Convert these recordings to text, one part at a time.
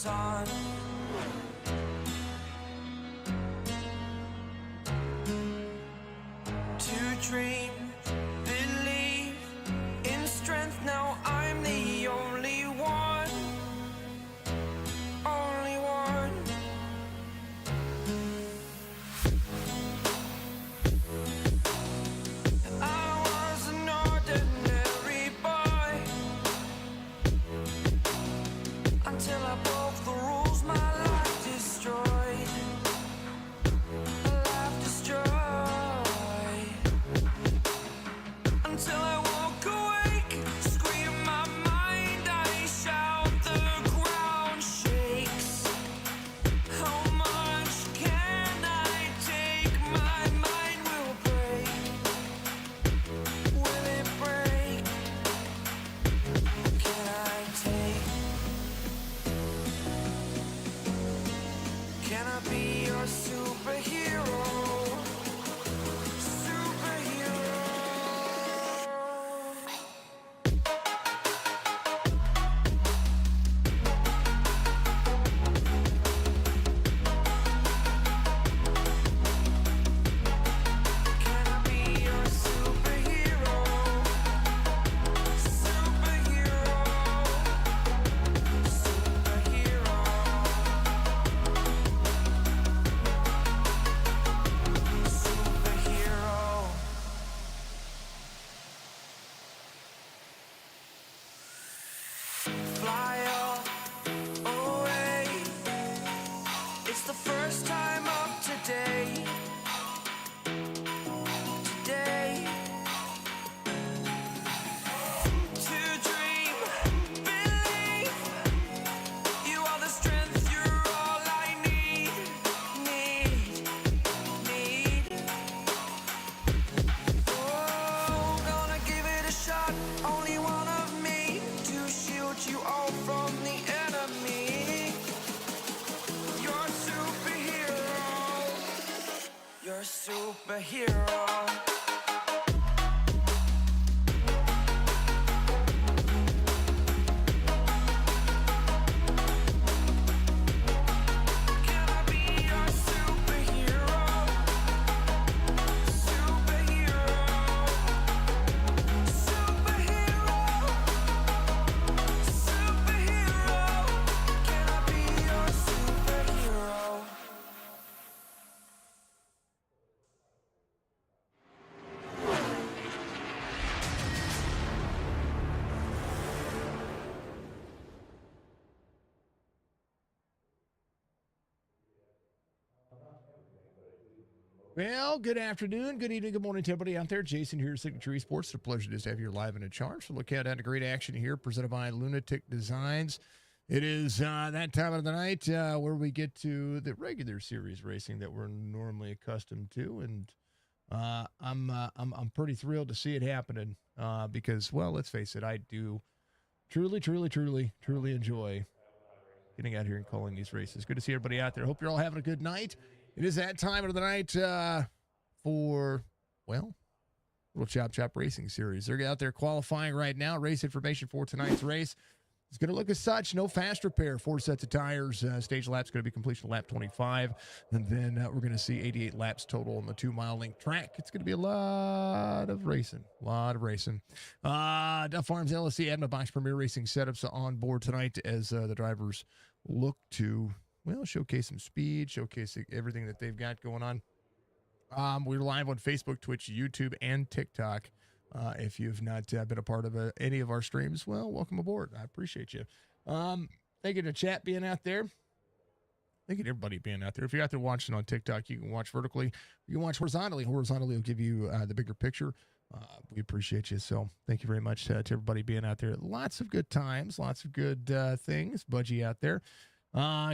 sun. To dream, believe in strength. Now I'm the only one, only one. I was an ordinary boy until I broke the rules. My life destroyed, life destroyed. Until I walk awake, scream my mind, I shout, the ground shakes. How much can I take? My mind will break. Will it break? Can I take? Can I be your superhero? Superhero. Well, good afternoon, good evening, good morning to everybody out there. Jason here, Signature Esports. It's a pleasure just to have you live and in charge. So look out at a great action here presented by Lunatic Designs. It is that time of the night where we get to the regular series racing that we're normally accustomed to, and I'm pretty thrilled to see it happening because, well, let's face it, I do truly enjoy getting out here and calling these races. Good to see everybody out there. Hope you're all having a good night. It is that time of the night for, well, little Chop Racing Series. They're out there qualifying right now. Race information for tonight's race is going to look as such. No fast repair. 4 sets of tires. Stage lap's going to be completion lap 25. And then we're going to see 88 laps total on the 2-mile length track. It's going to be a lot of racing. Duff Farms LLC Adma Box Premier Racing setups on board tonight as the drivers look to, well, showcase some speed, showcase everything that they've got going on. We're live on Facebook, Twitch, YouTube, and TikTok. If you've not been a part of any of our streams, well, welcome aboard. I appreciate you. Thank you to chat being out there. Thank you to everybody being out there. If you're out there watching on TikTok, you can watch vertically. You can watch horizontally. Horizontally will give you the bigger picture. We appreciate you. So thank you very much to everybody being out there. Lots of good times, lots of good things. Budgie out there.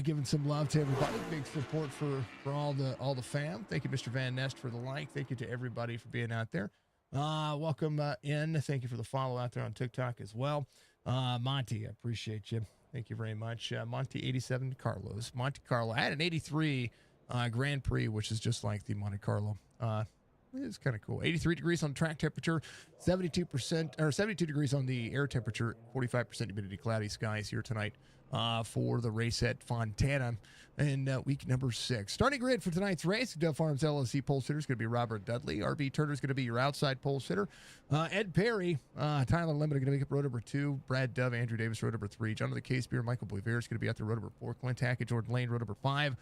Giving some love to everybody. Big support for all the fam. Thank you, Mr. Van Nest, for the like. Thank you to everybody for being out there. Welcome in. Thank you for the follow out there on TikTok as well. Monty, I appreciate you. Thank you very much. Monty 87 Monte Carlo. I had an 83 Grand Prix, which is just like the Monte Carlo. It's kind of cool. 83 degrees on track temperature, 72% or 72 degrees on the air temperature, 45% humidity, cloudy skies here tonight for the race at Fontana in week number 6. Starting grid for tonight's race: Dove Farms LLC pole sitter is going to be Robert Dudley. RB Turner is going to be your outside pole sitter. Ed Perry, Tyler Lemon are going to make up row number 2. Brad Dove, Andrew Davis, row number 3. Jonathan Casebeer, Michael Boiver is going to be out there row number 4. Clint Hackett, Jordan Lane, row number 5.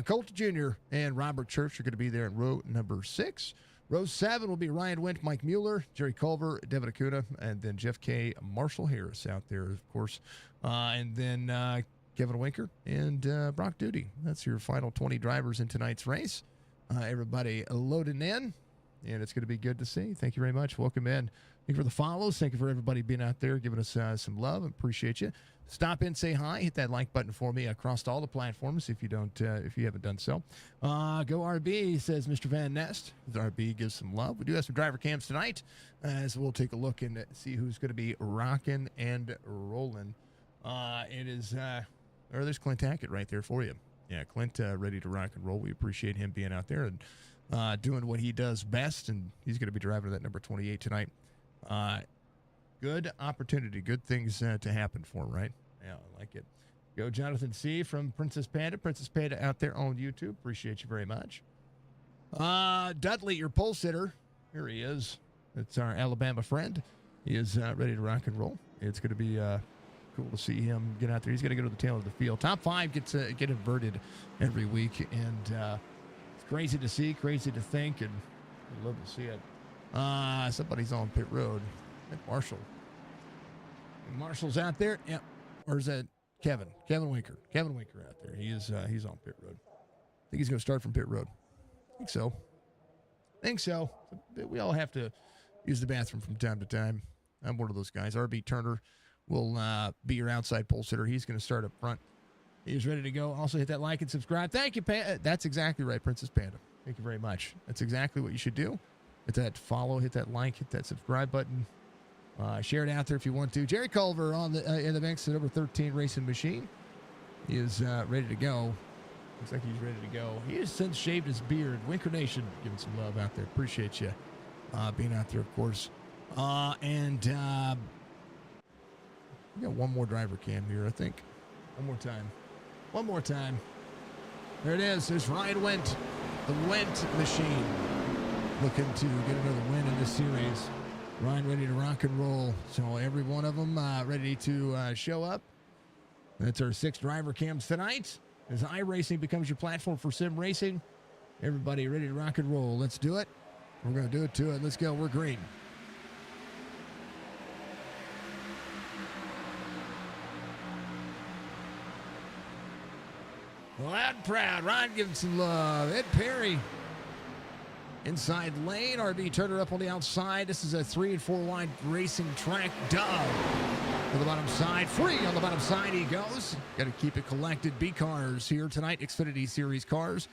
Colt Jr. and Robert Church are going to be there in row number 6. Row 7 will be Ryan Wendt, Mike Mueller, Jerry Culver, Devin Acuna, and then Jeff K. Marshall Harris out there, of course. And then Kevin Winker and Brock Duty. That's your final 20 drivers in tonight's race. Everybody loading in, and it's going to be good to see. Thank you very much. Welcome in. Thank you for the follows. Thank you for everybody being out there, giving us some love. Appreciate you. Stop in, say hi, hit that like button for me across all the platforms if you don't, if you haven't done so. Go RB, says Mr. Van Nest. RB gives some love. We do have some driver cams tonight, as we'll take a look and see who's going to be rocking and rolling. It is, or there's Clint Hackett right there for you. Yeah, Clint ready to rock and roll. We appreciate him being out there and doing what he does best, and he's going to be driving that number 28 tonight. Good opportunity, good things to happen for him, right? Yeah, I like it. Go Jonathan C. from Princess Panda. Princess Panda out there on YouTube. Appreciate you very much. Dudley, your pole sitter. Here he is. It's our Alabama friend. He is ready to rock and roll. It's going to be cool to see him get out there. He's going to go to the tail of the field. Top 5 get inverted every week, and it's crazy to see, crazy to think, and I'd love to see it. Somebody's on pit road. I think Marshall. Marshall's out there. Yep. Or is that Kevin? Kevin Winker. Kevin Winker out there. He's on pit road. I think he's going to start from pit road. I think so. We all have to use the bathroom from time to time. I'm one of those guys. RB Turner will be your outside pole sitter. He's going to start up front. He's ready to go. Also hit that like and subscribe. Thank you, That's exactly right, Princess Panda. Thank you very much. That's exactly what you should do. Hit that follow, hit that like, hit that subscribe button. Share it out there if you want to. Jerry Culver on the in the mix, the number 13 Racing Machine. He is ready to go. Looks like he's ready to go. He has since shaved his beard. Winker Nation giving some love out there. Appreciate you being out there, of course. And we got one more driver cam here, I think. One more time. There it is. There's Ryan Wendt, the Wendt Machine, looking to get another win in this series. Ryan ready to rock and roll. So every one of them ready to show up. That's our 6 driver cams tonight. As iRacing becomes your platform for sim racing. Everybody ready to rock and roll. Let's do it. We're going to do it to it. Let's go. We're green. Loud and proud. Ryan giving some love. Ed Perry. Inside lane, RB Turner up on the outside. This is a 3 and 4 wide racing track. To the bottom side, free on the bottom side he goes. Got to keep it collected. B cars here tonight, Xfinity Series cars.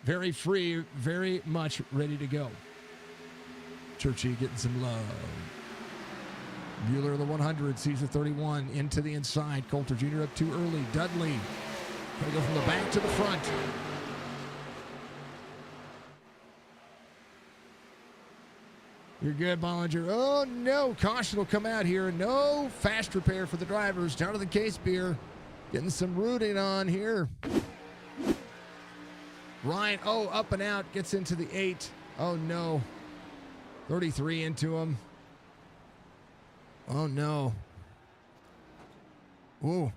Very free, very much ready to go. Churchy getting some love. Mueller, the 100, sees the 31 into the inside. Coulter Jr. up too early. Dudley going to go from the back to the front. You're good, Bollinger. Oh, no. Caution will come out here. No fast repair for the drivers. Jonathan Casebeer getting some rooting on here. Ryan, up and out. Gets into the 8. Oh, no. 33 into him. Oh, no. Ooh.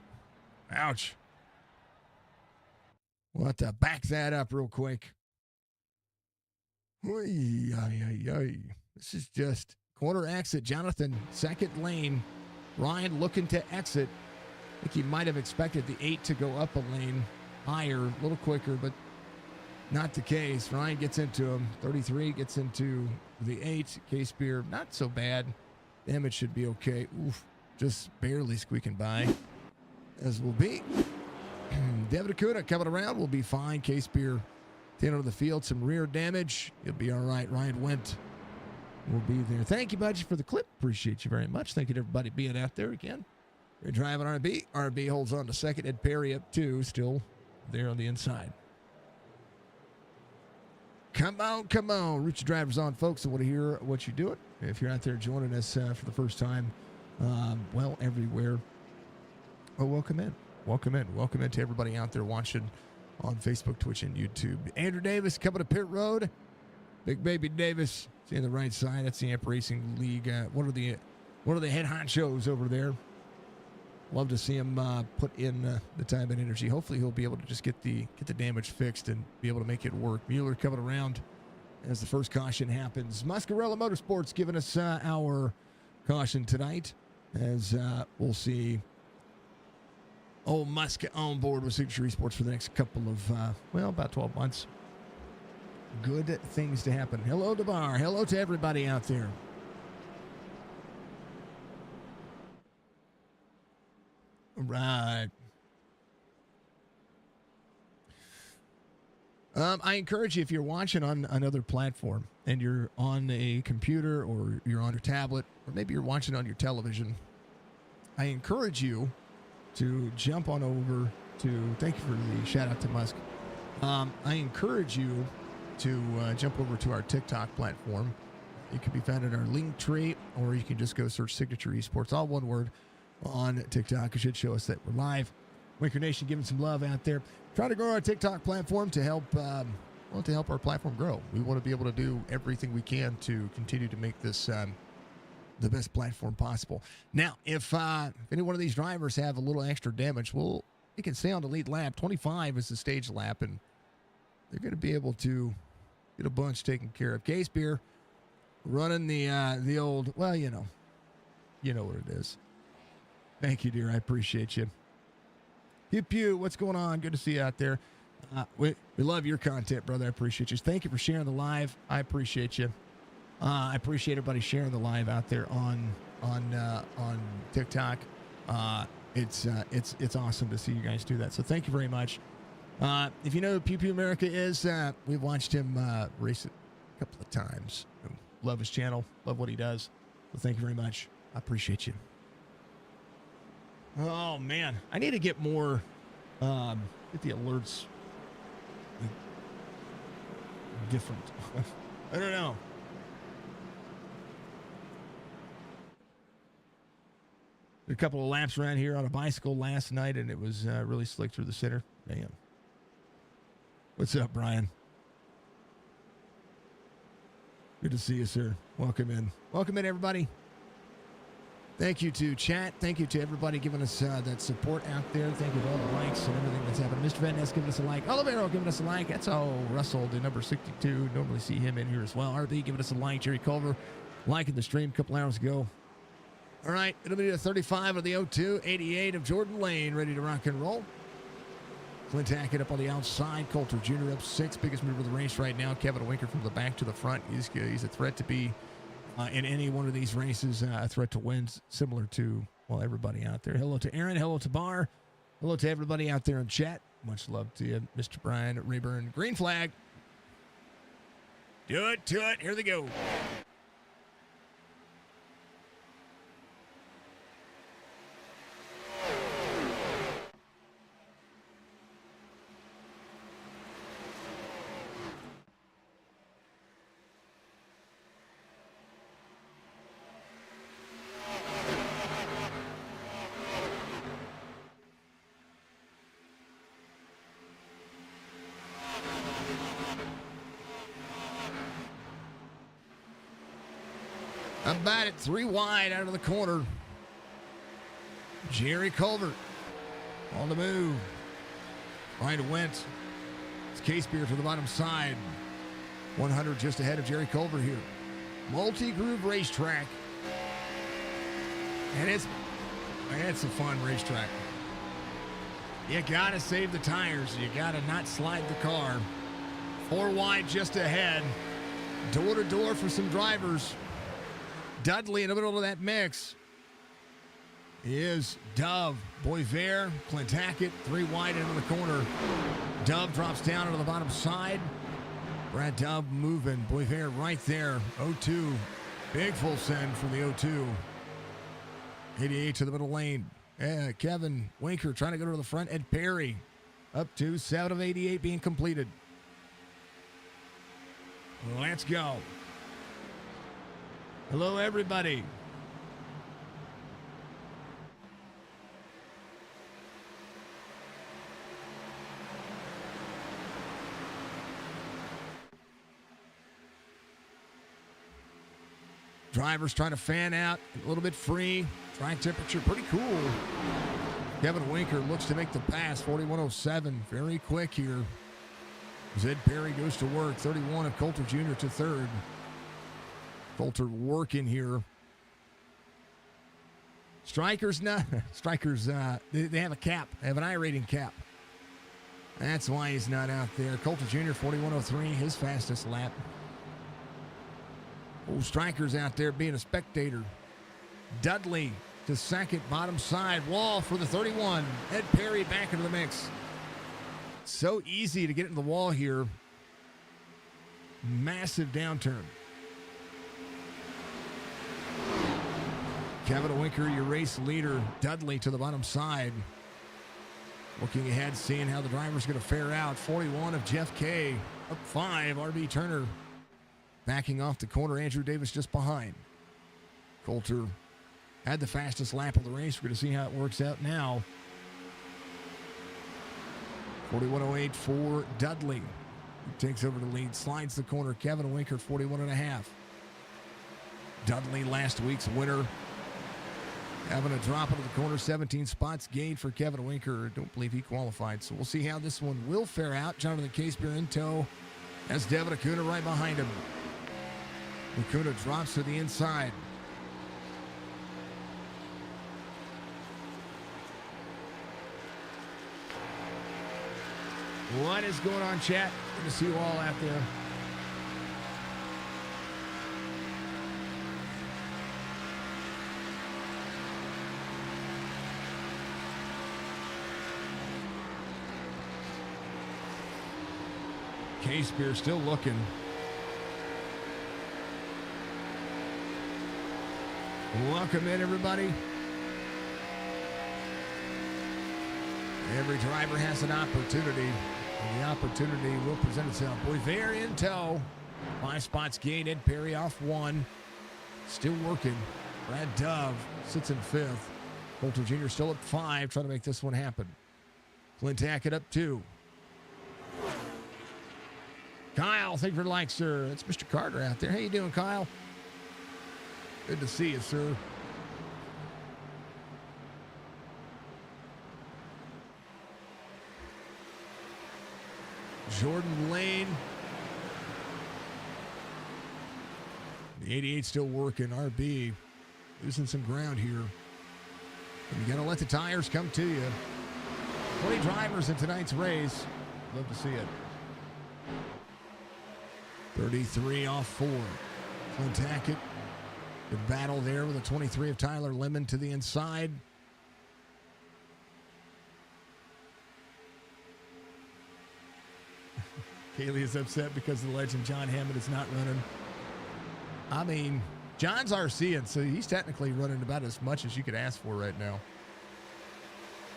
Ouch. We'll have to back that up real quick. Oy, ay, ay, ay. This is just corner exit. Jonathan, second lane. Ryan looking to exit. I think he might have expected the 8 to go up a lane higher, a little quicker, but not the case. Ryan gets into him. 33 gets into the 8. Casebeer, not so bad. Damage should be okay. Oof, just barely squeaking by, as will be. Devin Acuna coming around will be fine. Casebeer taking over the field. Some rear damage. He'll be all right. Ryan Wendt will be there. Thank you, Budgie, for the clip. Appreciate you very much. Thank you to everybody being out there again. We're driving RB. RB holds on to second. Ed Perry up 2, still there on the inside. Come on, come on. Root your drivers on, folks. I want to hear what you're doing. If you're out there joining us for the first time, well, everywhere. Well, welcome in. Welcome in. Welcome in to everybody out there watching on Facebook, Twitch, and YouTube. Andrew Davis coming to pit road. Big Baby Davis. See on the right side. That's the Amp Racing League. One of the head honchos over there. Love to see him put in the time and energy. Hopefully he'll be able to just get the damage fixed and be able to make it work. Mueller coming around as the first caution happens. Muscarella Motorsports giving us our caution tonight as we'll see old Musk on board with Signature Esports for the next couple of, about 12 months. Good things to happen. Hello to Bar. Hello to everybody out there. Right. I encourage you, if you're watching on another platform and you're on a computer or you're on a tablet or maybe you're watching on your television, I encourage you to jump on over to, thank you for the shout out to Musk. I encourage you to jump over to our TikTok platform. It can be found in our link tree, or you can just go search Signature Esports, all one word, on TikTok. It should show us that we're live. Winker Nation giving some love out there. Trying to grow our TikTok platform to help our platform grow. We want to be able to do everything we can to continue to make this the best platform possible. Now, if any one of these drivers have a little extra damage, you can stay on the lead lap. 25 is the stage lap, and they're going to be able to get a bunch taken care of. Case Beer running the old, well, you know what it is. Thank you, dear. I appreciate you. Pew Pew, what's going on? Good to see you out there. We love your content, brother. I appreciate you. Thank you for sharing the live. I appreciate you. I appreciate everybody sharing the live out there on TikTok. It's awesome to see you guys do that. So thank you very much. If you know who Pew Pew America is, we've watched him race it a couple of times. Love his channel. Love what he does. So thank you very much. I appreciate you. Oh, man. I need to get more, get the alerts different. I don't know. A couple of laps around here on a bicycle last night, and it was really slick through the center. Damn. What's up, Brian? Good to see you, sir. Welcome in. Welcome in, everybody. Thank you to chat. Thank you to everybody giving us that support out there. Thank you to all the likes and everything that's happening. Mr. Van Ness giving us a like. Olivero giving us a like. That's all. Russell, the number 62. Normally see him in here as well. RB giving us a like. Jerry Culver liking the stream a couple hours ago. All right. It'll be a 35 of the 02. 88 of Jordan Lane. Ready to rock and roll. Clint Hackett up on the outside. Coulter Jr. up 6. Biggest mover of the race right now. Kevin Winker from the back to the front. He's a threat to be in any one of these races, a threat to win, similar to, well, everybody out there. Hello to Aaron. Hello to Bar. Hello to everybody out there in chat. Much love to you, Mr. Brian Rayburn. Green flag. Do it. Here they go. About it, 3 wide out of the corner. Jerry Culver on the move. Right went. It's Case Beer to the bottom side. 100 just ahead of Jerry Culver here. Multi-groove racetrack. And it's a fun racetrack. You gotta save the tires. You gotta not slide the car. 4 wide just ahead. Door to door for some drivers. Dudley in the middle of that mix is Dove, Boisvert, Clint Hackett, 3 wide into the corner. Dove drops down into the bottom side. Brad Dove moving. Boisvert right there. 02. Big full send from the 02. 88 to the middle lane. Kevin Winker trying to go to the front. Ed Perry up to 7 of 88 being completed. Let's go. Hello, everybody. Drivers trying to fan out, a little bit free. Track temperature pretty cool. Kevin Winker looks to make the pass, 41.07. Very quick here. Ed Perry goes to work, 31 of Coulter Jr. to third. Coulter working here. Strikers, they have a cap. They have an iRating cap. That's why he's not out there. Coulter Jr., 41.03, his fastest lap. Oh, Strikers out there being a spectator. Dudley to second, bottom side. Wall for the 31. Ed Perry back into the mix. So easy to get into the wall here. Massive downturn. Kevin Winker, your race leader. Dudley to the bottom side. Looking ahead, seeing how the driver's going to fare out. 41 of Jeff K. Up 5, RB Turner. Backing off the corner, Andrew Davis just behind. Coulter had the fastest lap of the race. We're going to see how it works out now. 41.08 for Dudley. He takes over the lead, slides the corner. Kevin Winker, 41.5. Dudley, last week's winner. Having a drop into the corner, 17 spots gained for Kevin Winker. I don't believe he qualified, so we'll see how this one will fare out. Jonathan Casebeer in tow. That's Devin Acuna right behind him. Acuna drops to the inside. What is going on, chat? Good to see you all out there. Casebeer still looking. Welcome in, everybody. Every driver has an opportunity, and the opportunity will present itself. Boisvert in tow. 5 spots gained. Ed Perry off 1. Still working. Brad Dove sits in 5th. Coulter Jr. still up 5, trying to make this one happen. Clint Hackett up 2. Kyle, thank you for the like, sir. That's Mr. Carter out there. How you doing, Kyle? Good to see you, sir. Jordan Lane. The 88 still working. RB losing some ground here. And you got to let the tires come to you. 20 drivers in tonight's race. Love to see it. 33 off 4. Clint Hackett. Good battle there with a 23 of Tyler Lemon to the inside. Kaylee is upset because the legend John Hammond is not running. I mean, John's RCing, so he's technically running about as much as you could ask for right now.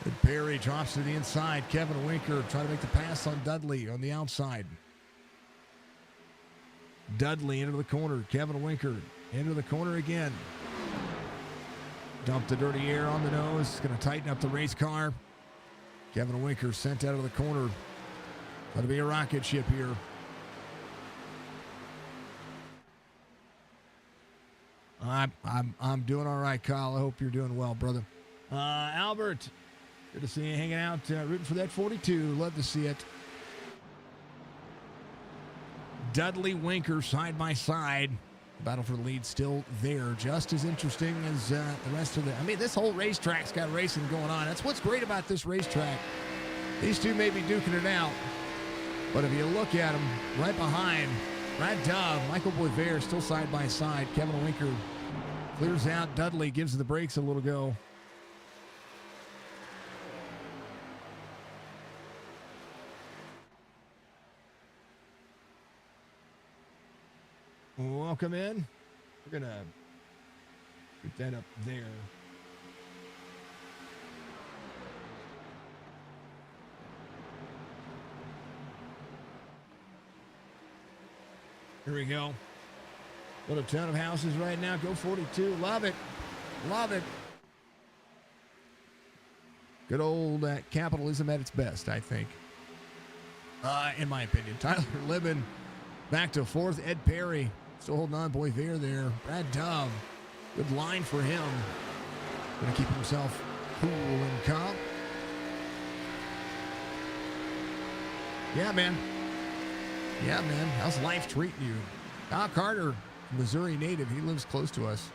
And Perry drops to the inside. Kevin Winker trying to make the pass on Dudley on the outside. Dudley into the corner. Kevin Winker into the corner again. Dumped the dirty air on the nose. Going to tighten up the race car. Kevin Winker sent out of the corner. Going to be a rocket ship here. I'm doing all right, Kyle. I hope you're doing well, brother. Albert, good to see you hanging out, rooting for that 42. Love to see it. Dudley Winker side by side. Battle for the lead still there. Just as interesting as the rest of the... I mean, this whole racetrack's got racing going on. That's what's great about this racetrack. These two may be duking it out. But if you look at them, right behind, Brad Dove, Michael Boisvert still side by side. Kevin Winker clears out. Dudley gives the brakes a little go. Welcome in. We're going to put that up there. Here we go. What a ton of houses right now. Go 42. Love it. Love it. Good old capitalism at its best, I think. In my opinion. Tyler Libben back to fourth. Ed Perry still holding on. Boy, there. Brad Dove. Good line for him. Going to keep himself cool and calm. Yeah, man. How's life treating you? Kyle Carter, Missouri native. He lives close to us.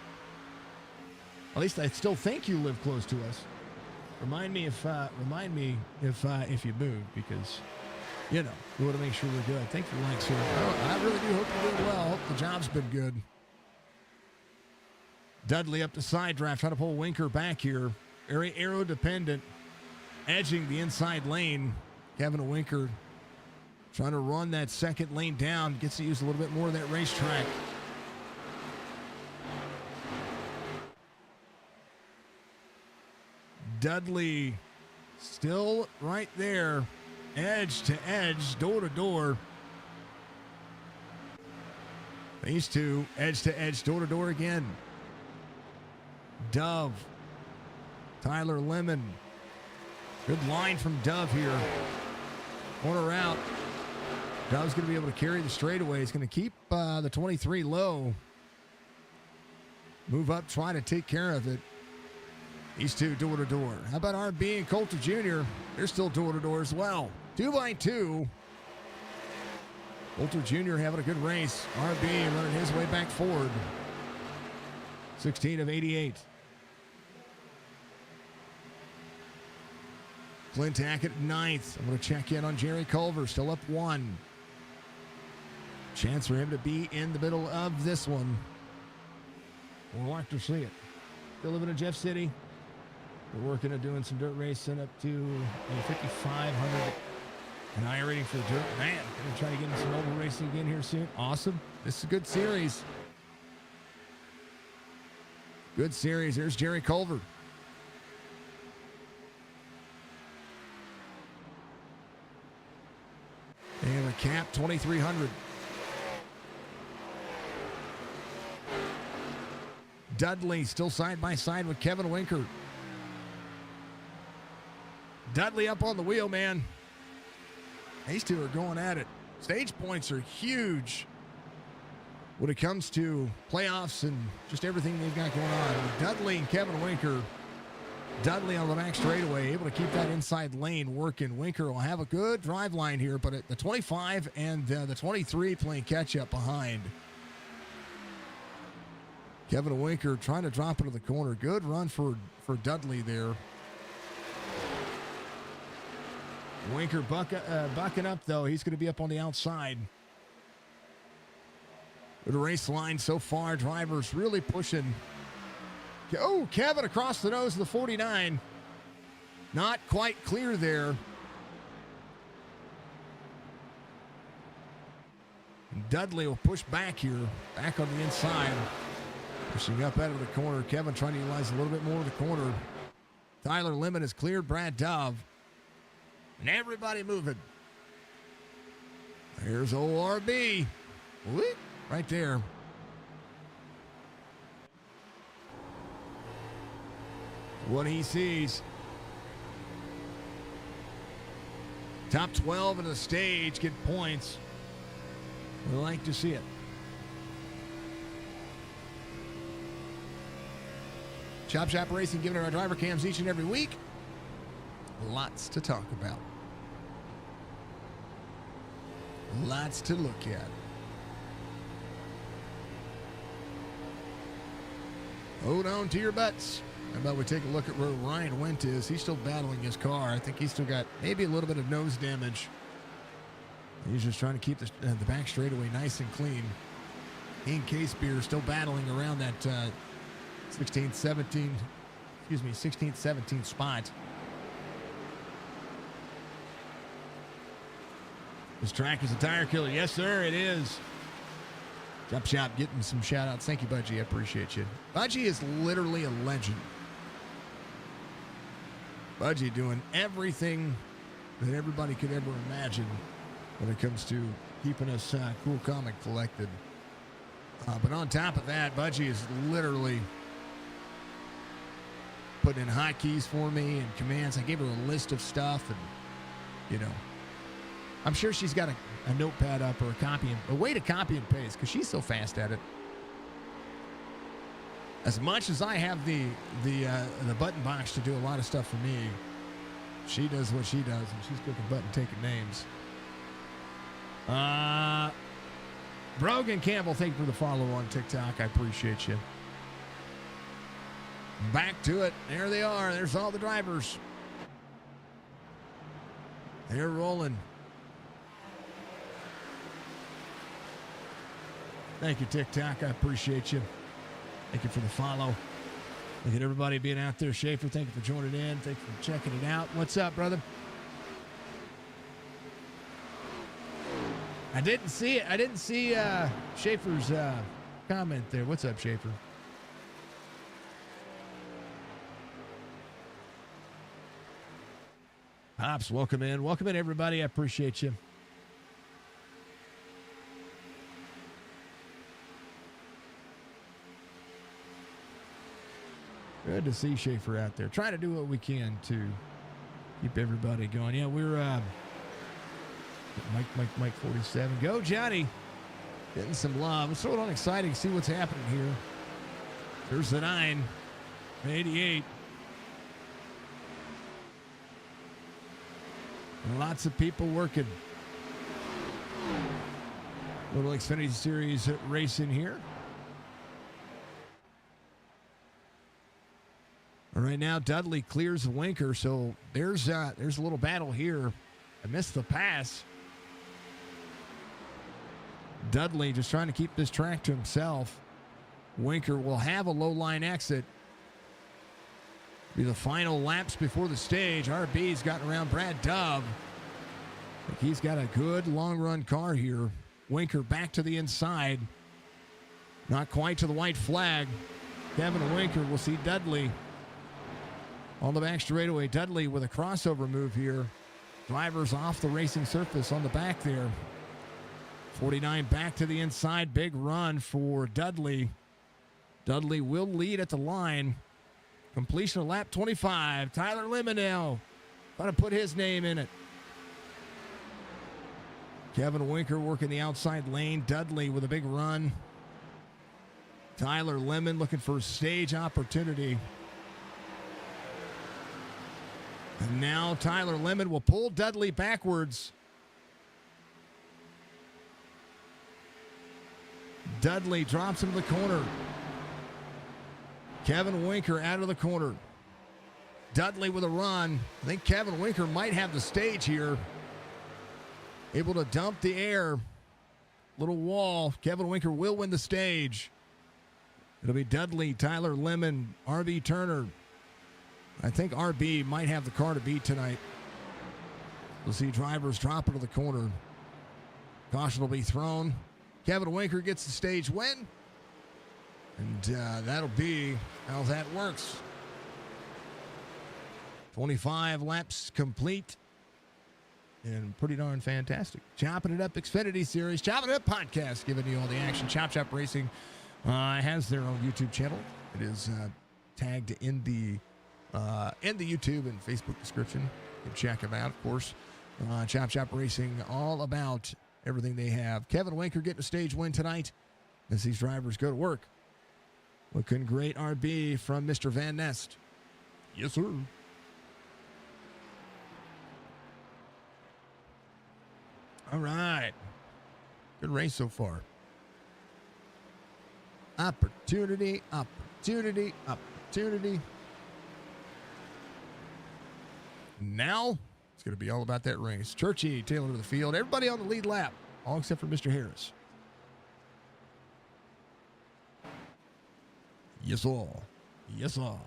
At least I still think you live close to us. Remind me if you move, because we want to make sure we're good. Thank you, likes here. I really do hope you're doing well. Hope the job's been good. Dudley up the side draft, trying to pull Winker back here. Very aero dependent, edging the inside lane. Kevin Winker trying to run that second lane down. Gets to use a little bit more of that racetrack. Dudley still right there. Edge to edge, door to door. These two, edge to edge, door to door again. Dove. Tyler Lemon. Good line from Dove here. Corner out. Dove's going to be able to carry the straightaway. He's going to keep the 23 low. Move up, try to take care of it. These two door to door. How about RB and Coulter Jr.? They're still door to door as well. 2x2. Coulter Jr. having a good race. RB running his way back forward. 16 of 88. Clint Hackett ninth. I'm going to check in on Jerry Culver. Still up 1. Chance for him to be in the middle of this one. We'll like to see it. Still living in Jeff City. We're working on doing some dirt racing up to 5,500. And iRacing for the dirt. Man, going to try to get into some mobile racing again here soon. Awesome. This is a good series. Good series. There's Jerry Culver. And a cap 2,300. Dudley still side by side with Kevin Winker. Dudley up on the wheel, man. These two are going at it. Stage points are huge when it comes to playoffs and just everything they've got going on. Dudley and Kevin Winker. Dudley on the back straightaway, able to keep that inside lane working. Winker will have a good drive line here, but at the 25 and the 23 playing catch up behind. Kevin Winker trying to drop into the corner. Good run for Dudley there. Winker bucking up, though. He's going to be up on the outside. Good race line so far. Drivers really pushing. Oh, Kevin across the nose of the 49. Not quite clear there. Dudley will push back here. Back on the inside. Pushing up out of the corner. Kevin trying to utilize a little bit more of the corner. Tyler Lemon has cleared Brad Dove. And everybody moving. There's ORB. Right there. What he sees. Top 12 of the stage get points. We like to see it. Chop Shop Racing giving our driver cams each and every week. Lots to talk about. Lots to look at. Hold on to your butts. How about we take a look at where Ryan Wendt is? He's still battling his car. I think he's still got maybe a little bit of nose damage. He's just trying to keep the back straightaway nice and clean. Ian Casebeer still battling around that 16th, 17th spot. This track is a tire killer. Yes, sir, it is. Chop Shop getting some shout outs. Thank you, Budgie. I appreciate you. Budgie is literally a legend. Budgie doing everything that everybody could ever imagine when it comes to keeping us cool, calm, and collected. But on top of that, Budgie is literally putting in hotkeys for me and commands. I gave her a list of stuff, and, you know, I'm sure she's got a notepad up or a way to copy and paste because she's so fast at it. As much as I have the button box to do a lot of stuff for me, she does what she does, and she's clicking button, taking names. Brogan Campbell, thank you for the follow on TikTok. I appreciate you. Back to it. There they are. There's all the drivers. They're rolling. Thank you, TikTok. I appreciate you. Thank you for the follow. Look at everybody being out there. Schaefer, thank you for joining in. Thank you for checking it out. What's up, brother? I didn't see it. I didn't see Schaefer's comment there. What's up, Schaefer? Pops, welcome in. Welcome in, everybody. I appreciate you. Good to see Schaefer out there. Trying to do what we can to keep everybody going. Yeah, we're Mike 47. Go, Johnny. Getting some love. It's sort of exciting to see what's happening here. There's the 9. 88. Lots of people working. Little Xfinity Series racing here. Right now, Dudley clears the Winker, so there's a little battle here. I missed the pass. Dudley just trying to keep this track to himself. Winker will have a low line exit. Be the final laps before the stage. RB's gotten around Brad Dove. I think he's got a good long run car here. Winker back to the inside. Not quite to the white flag. Kevin Winker will see Dudley on the back straightaway. Dudley with a crossover move here. Drivers off the racing surface on the back there. 49 back to the inside. Big run for Dudley. Dudley will lead at the line. Completion of lap 25. Tyler Lemon going to put his name in it. Kevin Winker working the outside lane. Dudley with a big run. Tyler Lemon looking for a stage opportunity. And now Tyler Lemon will pull Dudley backwards. Dudley drops into the corner. Kevin Winker out of the corner. Dudley with a run. I think Kevin Winker might have the stage here. Able to dump the air. Little wall. Kevin Winker will win the stage. It'll be Dudley, Tyler Lemon, RB Turner. I think RB might have the car to beat tonight. We'll see drivers drop into the corner. Caution will be thrown. Kevin Winker gets the stage win. And that'll be how that works. 25 laps complete. And pretty darn fantastic. Chopping It Up Xfinity Series. Chopping It Up podcast. Giving you all the action. Chop Racing has their own YouTube channel. It is tagged in the YouTube and Facebook description. You can check them out, of course. Chop Racing, all about everything they have. Kevin Winker getting a stage win tonight as these drivers go to work. Looking great RB from Mr. Van Nest. Yes, sir. All right. Good race so far. Opportunity. Now, it's going to be all about that race. Churchy, Taylor to the field. Everybody on the lead lap, all except for Mr. Harris. Yes, all. Yes, all.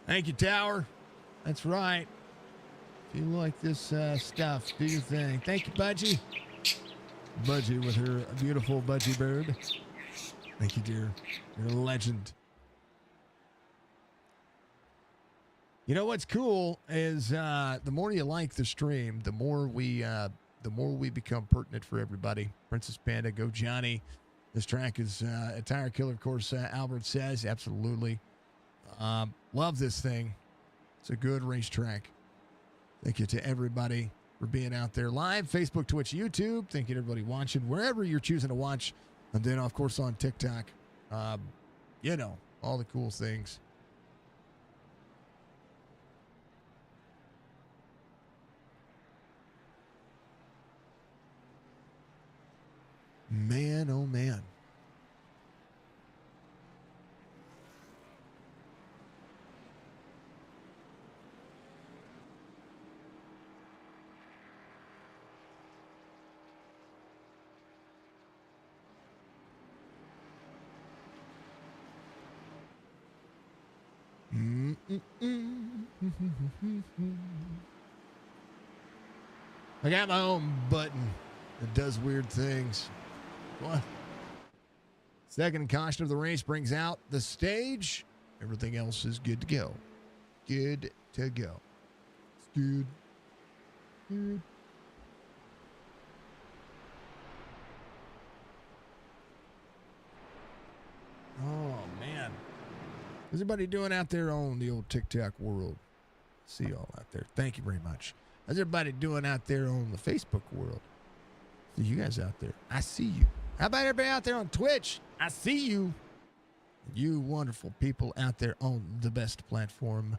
Thank you, Tower. That's right. If you like this stuff, do your thing. Thank you, Budgie. Budgie with her beautiful Budgie bird. Thank you, dear. You're a legend. You know what's cool is the more you like the stream, the more we become pertinent for everybody. Princess Panda, go Johnny. This track is a tire killer, of course. Albert says absolutely. Love this thing. It's a good racetrack. Thank you to everybody for being out there live, Facebook, Twitch, YouTube. Thank you to everybody watching wherever you're choosing to watch, and then of course on TikTok. You know, all the cool things. Man, oh man. I got my own button that does weird things. What? Second caution of the race brings out the stage. Everything else is good to go. Good to go. It's good. Good. Oh, man. How's everybody doing out there on the old TikTok world? See y'all out there. Thank you very much. How's everybody doing out there on the Facebook world? See you guys out there. I see you. How about everybody out there on Twitch? I see you. You wonderful people out there on the best platform,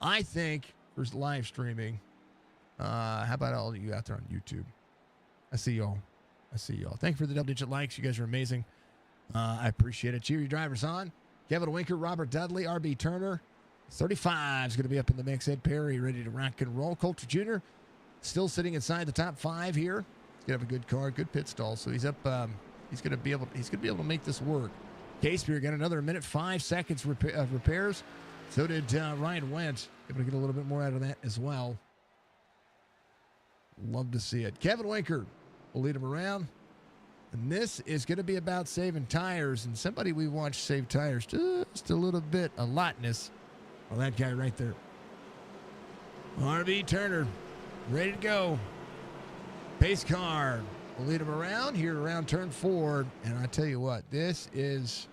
I think, for live streaming. How about all of you out there on YouTube? I see y'all. I see y'all. Thank you for the double-digit likes. You guys are amazing. I appreciate it. Cheer your drivers on. Kevin Winker, Robert Dudley, RB Turner. 35 is going to be up in the mix. Ed Perry ready to rock and roll. Coulter Jr. still sitting inside the top 5 here. He's going to have a good car, good pit stall. So he's up. He's going to be able to make this work. Case Beer got another minute 5 seconds of repairs. So did Ryan Wentz. Able to get a little bit more out of that as well. Love to see it. Kevin Winker will lead him around. And this is going to be about saving tires. And somebody we watched save tires just a little bit, a lotness. Well, that guy right there. RB Turner, ready to go. Pace car will lead him around here around turn 4. And I tell you what, this is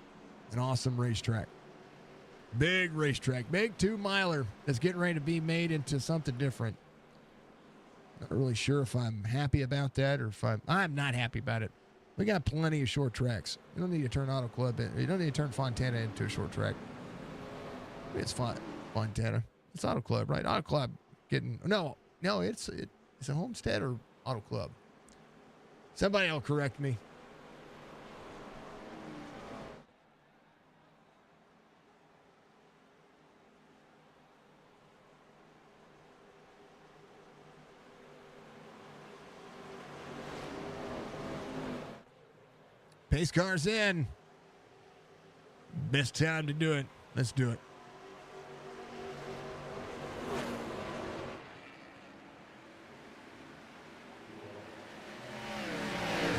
an awesome racetrack. Big racetrack. Big 2-miler that's getting ready to be made into something different. Not really sure if I'm happy about that or if I'm not happy about it. We got plenty of short tracks. You don't need to turn Autoclub in. You don't need to turn Fontana into a short track. It's Fontana. It's Autoclub, right? Autoclub getting no. It's a Homestead or Autoclub. Somebody will correct me. Pace car's in. Best time to do it. Let's do it.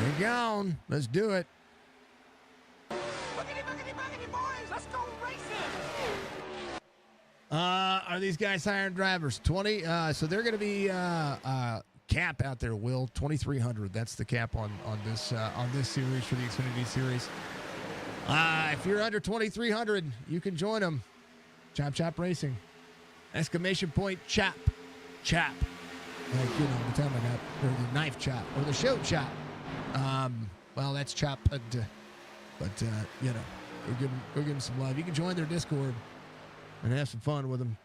We're gone. Let's do it. Boogity, boogity, boogity, boys. Let's go racing. Are these guys hiring drivers? 20. So they're going to be cap out there, Will. 2,300. That's the cap on this series for the Xfinity series. If you're under 2,300, you can join them. Chop Racing. Exclamation point chop. Like, you know, the time I got, or the knife chop, or the show chop. Well, that's chop, but you know, go give them some love. You can join their Discord and have some fun with them.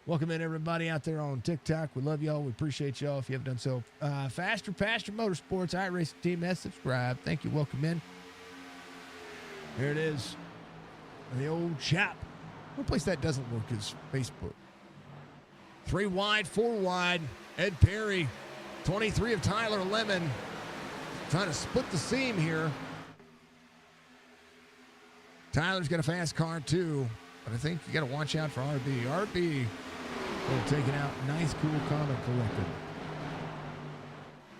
Welcome in everybody out there on TikTok. We love y'all. We appreciate y'all. If you haven't done so, Faster Pastor Motorsports, iRacing Team S, subscribe. Thank you. Welcome in. Here it is. The old chop. One place that doesn't work is Facebook. 3 wide, 4 wide. Ed Perry, 23 of Tyler Lemon. Trying to split the seam here. Tyler's got a fast car too, but I think you got to watch out for RB. RB We'll take it out. Nice, cool, calm, and collected.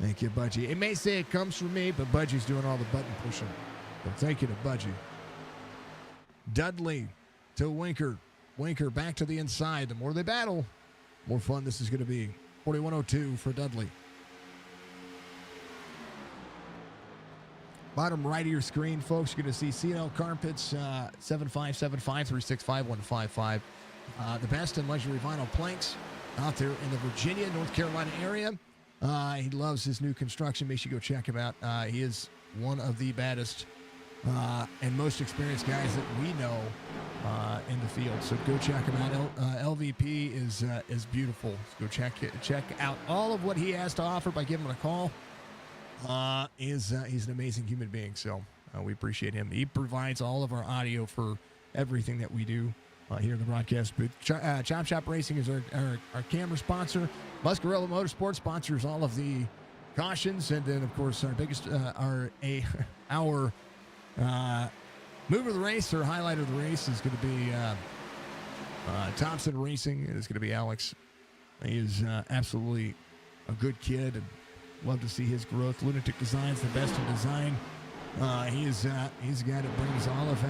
Thank you, Budgie. It may say it comes from me, but Budgie's doing all the button pushing. So thank you to Budgie. Dudley to Winker. Winker back to the inside. The more they battle, more fun this is going to be. 41.02 for Dudley. Bottom right of your screen, folks, you're going to see C&L Carpets 7575-365-155. The best in luxury vinyl planks out there in the Virginia, North Carolina area. He loves his new construction. Make sure you go check him out. He is one of the baddest and most experienced guys that we know in the field. So go check him out. LVP is beautiful. So go check out all of what he has to offer by giving him a call. He's an amazing human being. So we appreciate him. He provides all of our audio for everything that we do here in the broadcast booth. Chop Shop Racing is our camera sponsor. Muscarella Motorsports sponsors all of the cautions, and then of course our biggest our move of the race or highlight of the race is going to be Thompson Racing. It is going to be Alex. He is absolutely a good kid, and love to see his growth. Lunatic Designs, the best in design. He's a guy that brings all of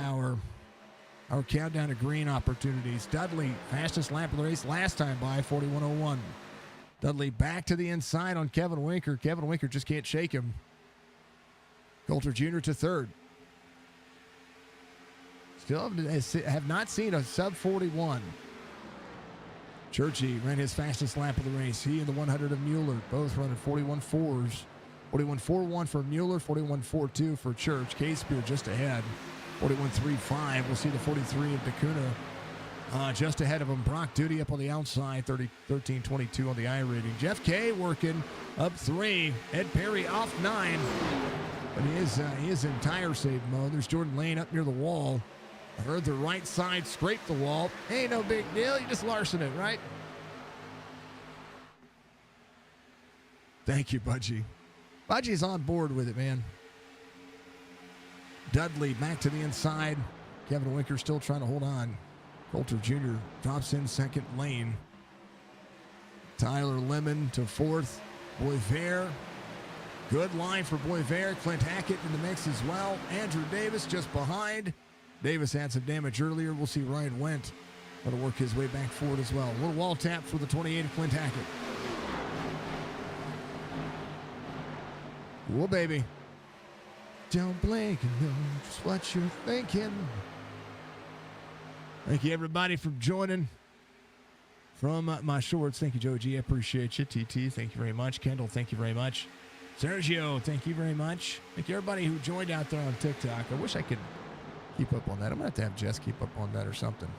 our countdown to green opportunities. Dudley, fastest lap of the race last time by 41.01. Dudley back to the inside on Kevin Winker. Kevin Winker just can't shake him. Coulter Jr. to third. Still have not seen a sub 41. Churchy ran his fastest lap of the race. He and the 100 of Mueller both running 41.4s. 41.41 for Mueller, 41.42 for Church. K-Spear just ahead. 41.35. We'll see the 43 of DeCuna just ahead of him. Brock Duty up on the outside. 13.22 on the iRating. Jeff K working up 3. Ed Perry off 9. But he is in tire save mode. There's Jordan Lane up near the wall. I heard the right side scrape the wall. Ain't no big deal. You just Larson it, right? Thank you, Budgie. Budgie's on board with it, man. Dudley back to the inside. Kevin Winker still trying to hold on. Coulter Jr. drops in second lane. Tyler Lemon to fourth. Boisvert. Good line for Boisvert. Clint Hackett in the mix as well. Andrew Davis just behind. Davis had some damage earlier. We'll see Ryan Wendt going to work his way back forward as well. A little wall tap for the 28 of Clint Hackett. Whoa, baby. Don't blink and know just what you're thinking. Thank you, everybody, for joining from my shorts. Thank you, Joe G. I appreciate you. TT, thank you very much. Kendall, thank you very much. Sergio, thank you very much. Thank you, everybody who joined out there on TikTok. I wish I could keep up on that. I'm going to have Jess keep up on that or something.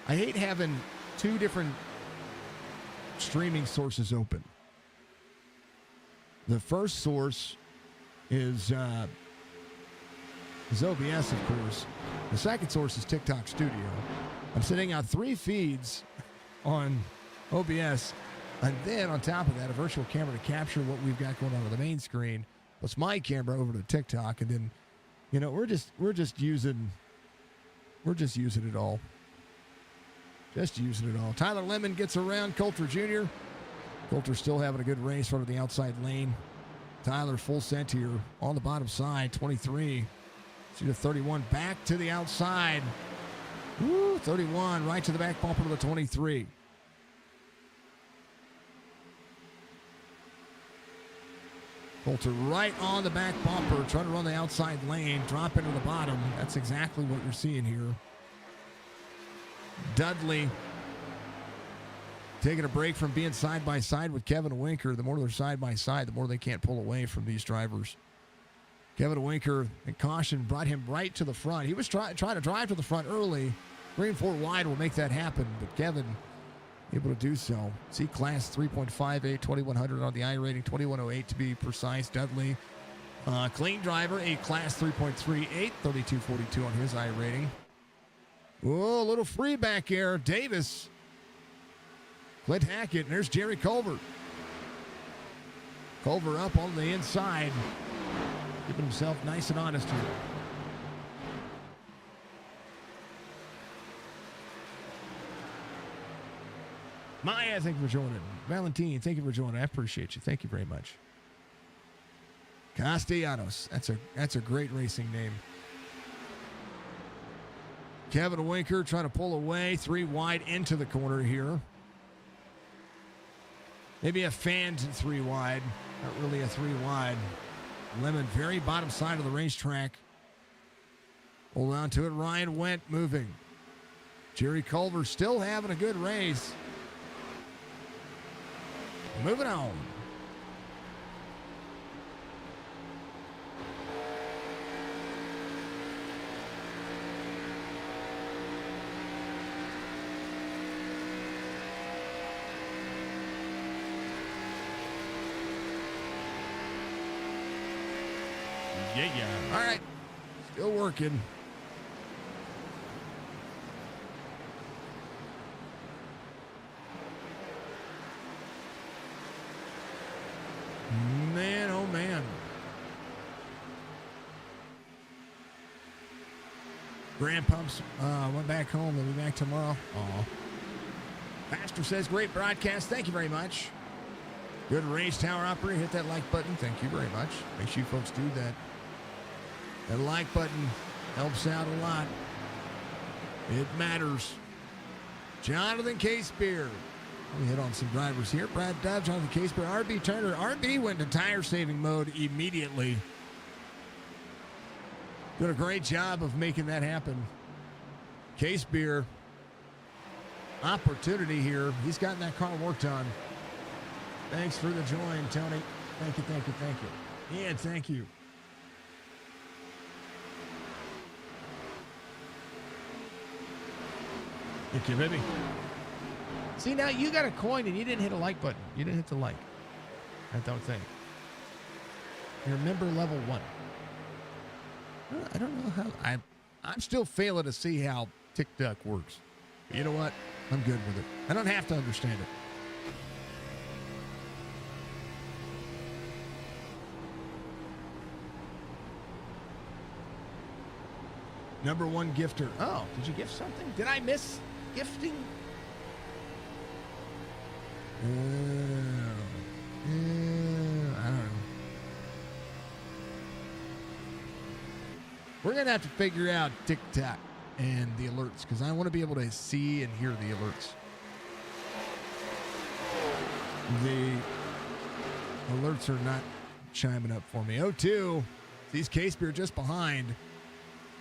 I hate having two different streaming sources open. The first source is OBS, of course. The second source is TikTok Studio. I'm sending out 3 feeds on OBS, and then on top of that, a virtual camera to capture what we've got going on the main screen. Plus my camera over to TikTok, and then, we're just using it all. Just using it all. Tyler Lemon gets around Coulter Jr. Coulter still having a good race front of the outside lane. Tyler full sent here on the bottom side, 23. See the 31 back to the outside. Woo, 31 right to the back bumper to the 23. Coulter right on the back bumper, trying to run the outside lane, drop into the bottom. That's exactly what you're seeing here. Dudley taking a break from being side by side with Kevin Winker. The more they're side by side, the more they can't pull away from these drivers. Kevin Winker, and caution, brought him right to the front. He was trying to drive to the front early. Green 4 wide will make that happen, but Kevin able to do so. See class 3.58, 2100 on the iRating, 2108 to be precise. Dudley, clean driver, a class 3.38, 3242 on his iRating. Oh, a little free back here. Davis. Clint Hackett, and there's Jerry Culver. Culver up on the inside. Keeping himself nice and honest here. Maya, thank you for joining. Valentine, thank you for joining. I appreciate you. Thank you very much. Castellanos. That's a great racing name. Kevin Winker trying to pull away. 3 wide into the corner here. Maybe a fanned 3 wide. Not really a 3 wide. Lemon, very bottom side of the racetrack. Hold on to it. Ryan Wendt moving. Jerry Culver still having a good race. Moving on. Yeah. All right. Still working. Man, oh man. Grandpumps went back home. They'll be back tomorrow. Aw. Pastor says, great broadcast. Thank you very much. Good race, tower operator. Hit that like button. Thank you very much. Make sure you folks do that. That like button helps out a lot. It matters. Jonathan Casebeer. Let me hit on some drivers here. Brad Dove, Jonathan Casebeer, RB Turner. RB went into tire saving mode immediately. Doing a great job of making that happen. Casebeer. Opportunity here. He's gotten that car worked on. Thanks for the join, Tony. Thank you. Ian, thank you. Thank you, baby. See, now you got a coin and you didn't hit a like button. You didn't hit the like. I don't think. You're member level 1. I don't know how. I'm still failing to see how TikTok works. But you know what? I'm good with it. I don't have to understand it. Number 1 gifter. Oh, did you gift something? Did I miss gifting? I don't know. We're going to have to figure out TikTok and the alerts because I want to be able to see and hear the alerts. The alerts are not chiming up for me. 0-2. These Casebeer just behind.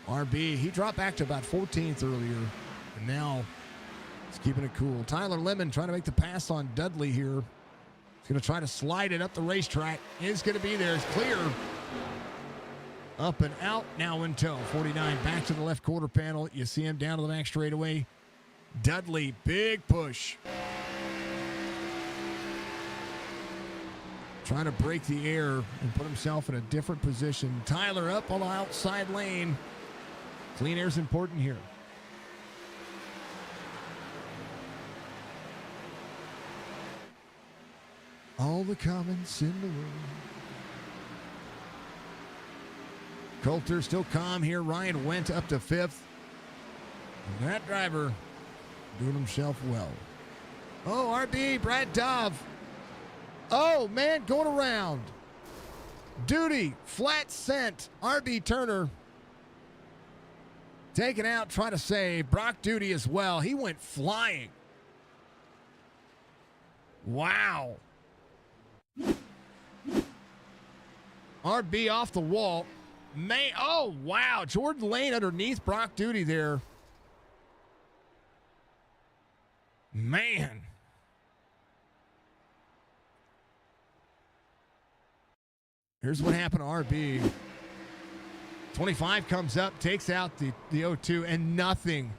RB, he dropped back to about 14th earlier, and now he's keeping it cool. Tyler Lemon trying to make the pass on Dudley here. He's going to try to slide it up the racetrack. It's going to be there. It's clear. Up and out, now in tow. 49 back to the left quarter panel. You see him down to the back straightaway. Dudley, big push. Trying to break the air and put himself in a different position. Tyler up on the outside lane. Clean air is important here. All the comments in the room. Coulter still calm here. Ryan Wendt up to 5th. And that driver doing himself well. Oh, RB, Brad Dove. Oh, man, going around. Duty, flat scent. RB Turner taken out, trying to save. Brock Duty as well. He went flying. Wow. RB off the wall. Man, oh, wow. Jordan Lane underneath Brock Duty there. Man. Here's what happened to RB. 25 comes up, takes out the 0-2, and nothing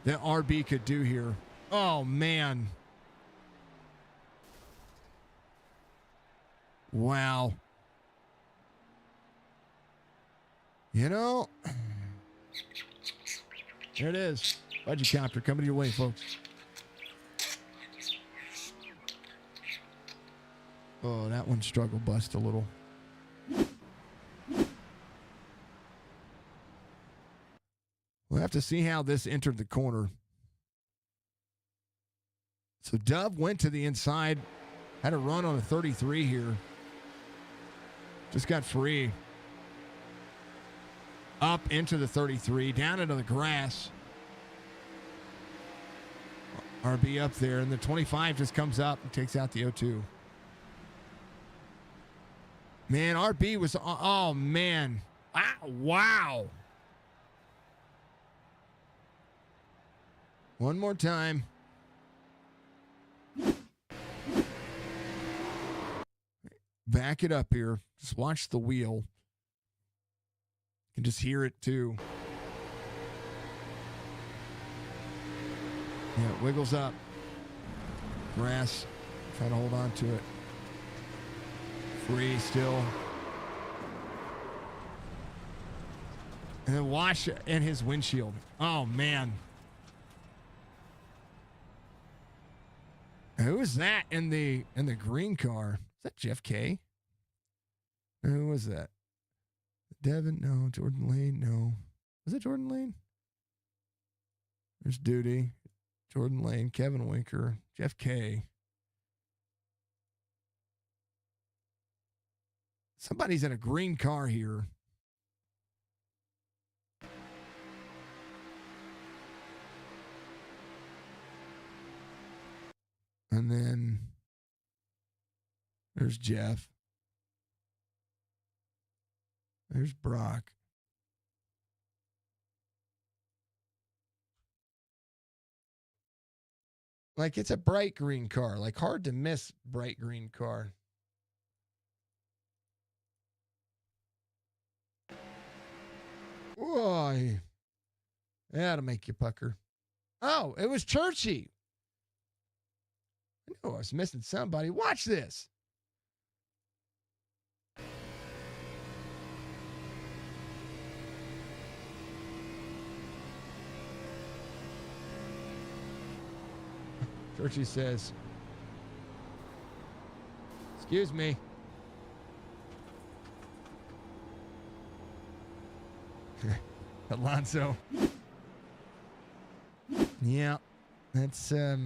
that RB could do here. Oh, man. Wow. You know, there it is. Budget Copter coming your way, folks. Oh, that one struggle bust a little. We'll have to see how this entered the corner. So Dove went to the inside, had a run on a 33 here. Just got free. Up into the 33, down into the grass. RB up there, and the 25 just comes up and takes out the 0-2. Man, RB was, oh, man. Wow. One more time. Back it up here. Just watch the wheel. You can just hear it, too. Yeah, it wiggles up. Grass. Try to hold on to it. Free still. And then watch in his windshield. Oh, man. Who is that in the green car? Is that Jeff K? Who was that? Devin? No. Jordan Lane? No. Was it Jordan Lane? There's Duty. Jordan Lane, Kevin Winker, Jeff K. Somebody's in a green car here. And then there's Jeff. There's Brock. Like, it's a bright green car. Like, hard to miss bright green car. Boy. That'll make you pucker. Oh, it was Churchy. I knew I was missing somebody. Watch this. Churchy says, excuse me. Alonso. Yeah, that's, yeah.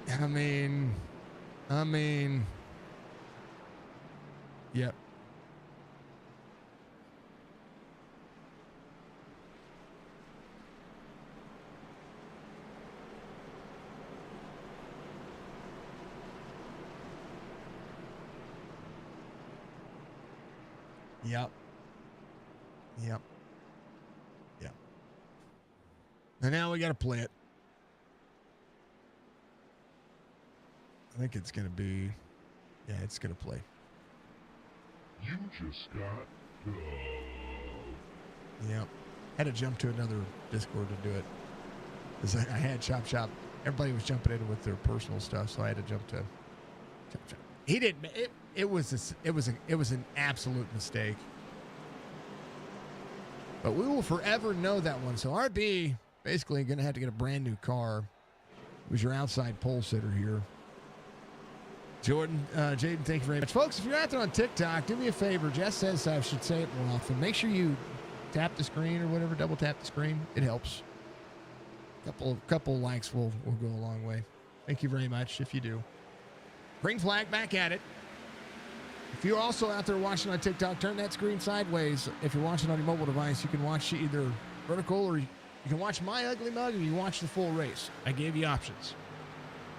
I mean, yep. Yep. Yep. Yep. And now we got to play it. I think it's going to be, yeah, it's going to play. You just got done. Yep. Had to jump to another Discord to do it. Because I had Chop Shop. Everybody was jumping in with their personal stuff, so I had to jump to Chop Shop. He didn't. It was an absolute mistake. But we will forever know that one. So RB basically going to have to get a brand new car. Who's your outside pole sitter here? Jordan, Jaden, thank you very much. Folks, if you're out there on TikTok, do me a favor. Jess says I should say it more often. Make sure you tap the screen or whatever, double tap the screen. It helps. Couple likes will go a long way. Thank you very much if you do. Green flag, back at it. If you're also out there watching on TikTok, turn that screen sideways. If you're watching on your mobile device, you can watch either vertical or you can watch my ugly mug or you can watch the full race. I gave you options.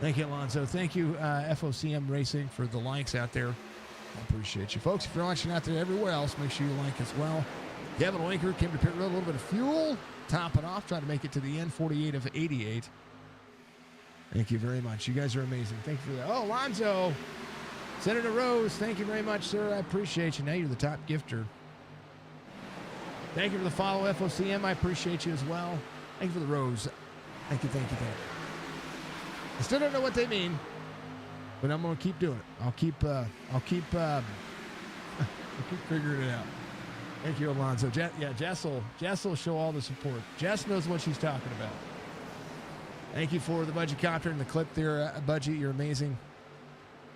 Thank you, Alonso. Thank you, FOCM Racing, for the likes out there. I appreciate you. Folks, if you're watching out there everywhere else, make sure you like as well. Kevin Winker came to pit road, a little bit of fuel. Top it off, trying to make it to the end, 48 of 88. Thank you very much. You guys are amazing. Thank you for that. Oh, Alonso. Senator Rose, thank you very much, sir. I appreciate you. Now you're the top gifter. Thank you for the follow, FOCM. I appreciate you as well. Thank you for the rose. Thank you. I still don't know what they mean, but I'm going to keep doing it. I'll keep figuring it out. Thank you, Alonso. Jess will show all the support. Jess knows what she's talking about. Thank you for the Budgie Copter and the clip there, Budgie. You're amazing.